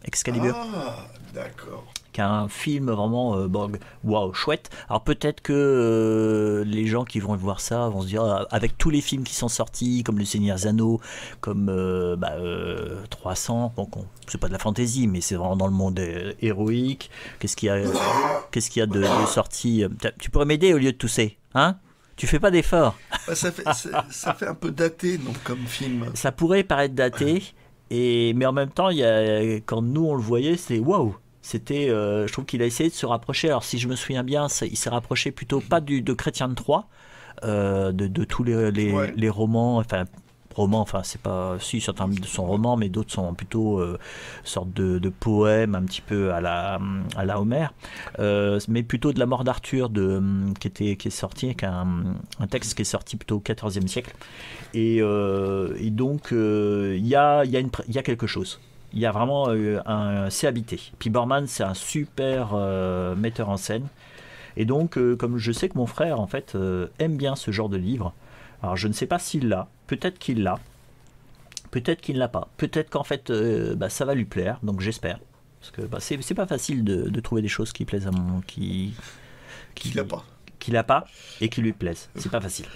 Excalibur. Ah, d'accord. Qui est un film vraiment chouette. Alors peut-être que les gens qui vont voir ça vont se dire, avec tous les films qui sont sortis, comme Le Seigneur des Anneaux, comme 300, donc c'est pas de la fantaisie, mais c'est vraiment dans le monde héroïque. Qu'est-ce qu'il y a de sorti? Tu pourrais m'aider au lieu de tousser, hein? Tu fais pas d'effort. Ça fait un peu daté, non, comme film. Ça pourrait paraître daté. Mais en même temps, quand nous on le voyait, c'est waouh! C'était, je trouve qu'il a essayé de se rapprocher. Alors si je me souviens bien, il s'est rapproché plutôt pas de Chrétien de Troyes, de tous les romans. Enfin c'est pas, si certains sont romans, mais d'autres sont plutôt sorte de poèmes un petit peu à la Homère, mais plutôt de La Mort d'Arthur qui est sorti, qui un texte qui est sorti plutôt au XIVe siècle, et donc il y a quelque chose. Il y a vraiment c'est habité. Puis Borman, c'est un super metteur en scène. Et donc, comme je sais que mon frère, en fait, aime bien ce genre de livre, alors je ne sais pas s'il l'a, peut-être qu'il l'a, peut-être qu'il ne l'a pas, peut-être qu'en fait, ça va lui plaire, donc j'espère. Parce que c'est pas facile de trouver des choses qui plaisent à mon... Qu'il n'a pas et qui lui plaisent. C'est pas facile.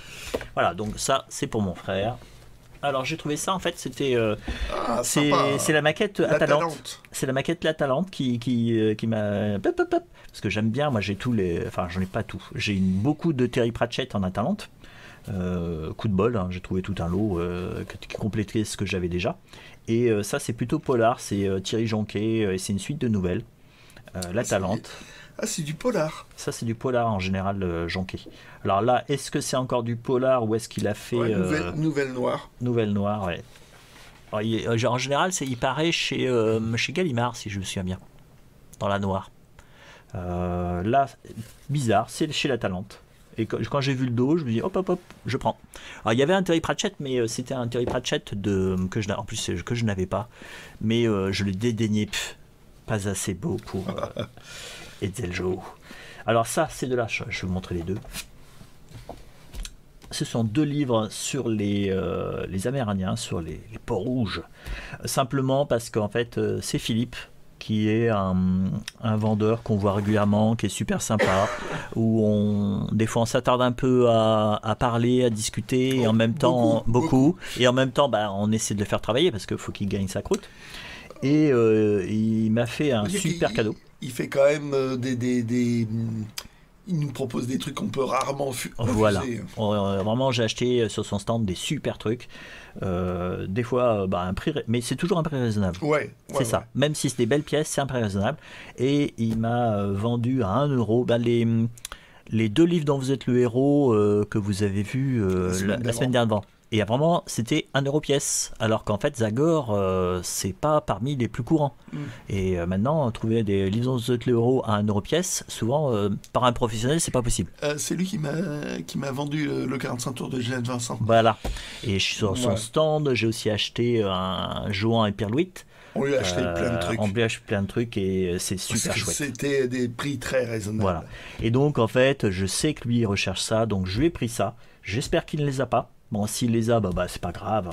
Voilà, donc ça, c'est pour mon frère. Alors j'ai trouvé ça, en fait, c'était c'est la maquette Atalante. C'est la maquette Atalante qui m'a... Parce que j'aime bien, moi j'ai tous les... Enfin, j'en ai pas tout. J'ai beaucoup de Terry Pratchett en Atalante. Coup de bol, hein, j'ai trouvé tout un lot qui complétait ce que j'avais déjà. Et ça, c'est plutôt polar. C'est Thierry Jonquet et c'est une suite de nouvelles. L'Atalante. C'est du polar. Ça, c'est du polar en général, Jonquet. Alors là, est-ce que c'est encore du polar ou est-ce qu'il a fait... Nouvelle Noire. Nouvelle Noire, ouais. Alors, en général, il paraît chez Gallimard, si je me souviens bien. Dans la Noire. Là, bizarre, c'est chez l'Atalante. Et quand j'ai vu le dos, je me dis hop, je prends. Alors il y avait un Terry Pratchett, mais c'était un Terry Pratchett que je n'avais pas. Mais je le dédaignais, pas assez beau pour Etzeljo. Alors ça, c'est de là, je vais vous montrer les deux. Ce sont 2 livres sur les Amérindiens, sur les porcs rouges. Simplement parce qu'en fait, c'est Philippe qui est un vendeur qu'on voit régulièrement, qui est super sympa, où des fois on s'attarde un peu à parler, à discuter, et en même temps, beaucoup. Et en même temps, on essaie de le faire travailler parce qu'il faut qu'il gagne sa croûte. Et il m'a fait un super cadeau. Il fait quand même il nous propose des trucs qu'on peut rarement refuser. Voilà. Vraiment, j'ai acheté sur son stand des super trucs. Des fois, un prix, mais c'est toujours un prix raisonnable. C'est ça. Même si c'est des belles pièces, c'est un prix raisonnable. Et il m'a vendu à 1 euro les 2 livres dont vous êtes le héros que vous avez vus la semaine dernière. Et vraiment, c'était 1 euro pièce. Alors qu'en fait, Zagor, c'est pas parmi les plus courants. Et maintenant, trouver des livres dont vous êtes le héros à 1 euro pièce, souvent, par un professionnel, c'est pas possible. C'est lui qui m'a vendu le 45 tours de Jeanette Vincent. Voilà. Et je suis sur son stand, j'ai aussi acheté un Johan et Pierre-Louis. On lui a acheté plein de trucs. On lui a acheté plein de trucs et c'est super chouette. C'était des prix très raisonnables. Voilà. Et donc, en fait, je sais que lui, il recherche ça, donc je lui ai pris ça. J'espère qu'il ne les a pas. Bon, s'il les a, c'est pas grave.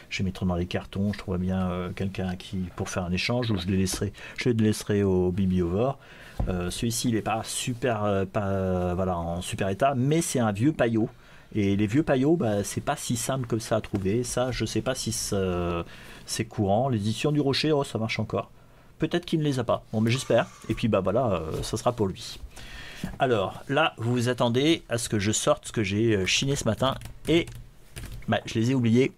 Je les mettrai dans les cartons. Je trouverai bien quelqu'un pour faire un échange, ou je le laisserai au Bibliovore. Celui-ci, il n'est pas super, en super état, mais c'est un vieux paillot. Et les vieux paillots, c'est pas si simple que ça à trouver. Ça, je sais pas si c'est courant. L'édition du Rocher, ça marche encore. Peut-être qu'il ne les a pas. Bon, mais j'espère. Et puis, ça sera pour lui. Alors là, vous vous attendez à ce que je sorte ce que j'ai chiné ce matin et je les ai oubliés.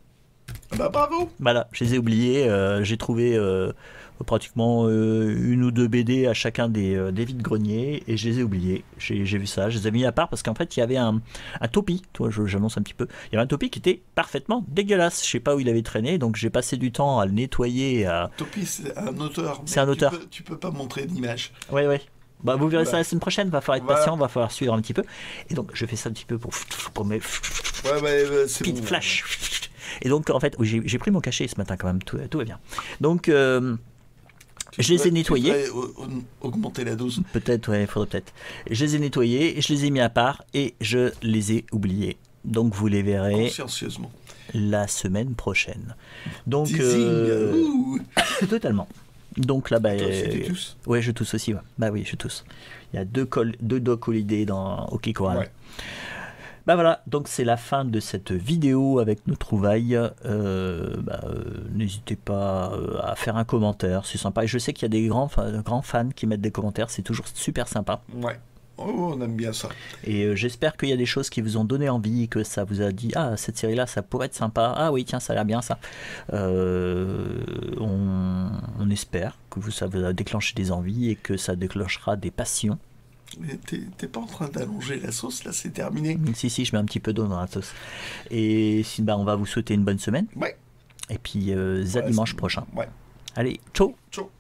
Bravo. Voilà, je les ai oubliés. J'ai trouvé pratiquement 1 ou 2 BD à chacun des vides-greniers et je les ai oubliés. J'ai vu ça, je les ai mis à part parce qu'en fait il y avait un topi. Toi, j'annonce un petit peu. Il y avait un topi qui était parfaitement dégueulasse. Je sais pas où il avait traîné, donc j'ai passé du temps à le nettoyer. Topi, c'est un auteur. C'est un auteur. Tu peux pas montrer d'image. Oui. Vous verrez ça la semaine prochaine, va falloir être patient, va falloir suivre un petit peu. Et donc je fais ça un petit peu pour mes c'est bon. Flash. Et donc en fait, j'ai pris mon cachet ce matin quand même, tout va bien. Donc je les ai nettoyés. Augmenter la dose. Peut-être, il faudrait peut-être. Je les ai nettoyés, je les ai mis à part et je les ai oubliés. Donc vous les verrez consciencieusement la semaine prochaine. Donc totalement. Donc là, tu tousses ? Ouais, je tousse aussi. Ouais. Oui, je tousse. Il y a 2 doigts collidés dans OK Coral. Ouais. Voilà, donc c'est la fin de cette vidéo avec nos trouvailles. N'hésitez pas à faire un commentaire, c'est sympa. Et je sais qu'il y a des grands fans qui mettent des commentaires, c'est toujours super sympa. Ouais. Oh, on aime bien ça. Et j'espère qu'il y a des choses qui vous ont donné envie, que ça vous a dit cette série-là, ça pourrait être sympa. Ah oui, tiens, ça a l'air bien ça. On espère que ça vous a déclenché des envies et que ça déclenchera des passions. Mais t'es pas en train d'allonger la sauce, là, c'est terminé. Si, je mets un petit peu d'eau dans la sauce. Et on va vous souhaiter une bonne semaine. Ouais. Et puis, dimanche prochain. Ouais. Allez, ciao. Ciao.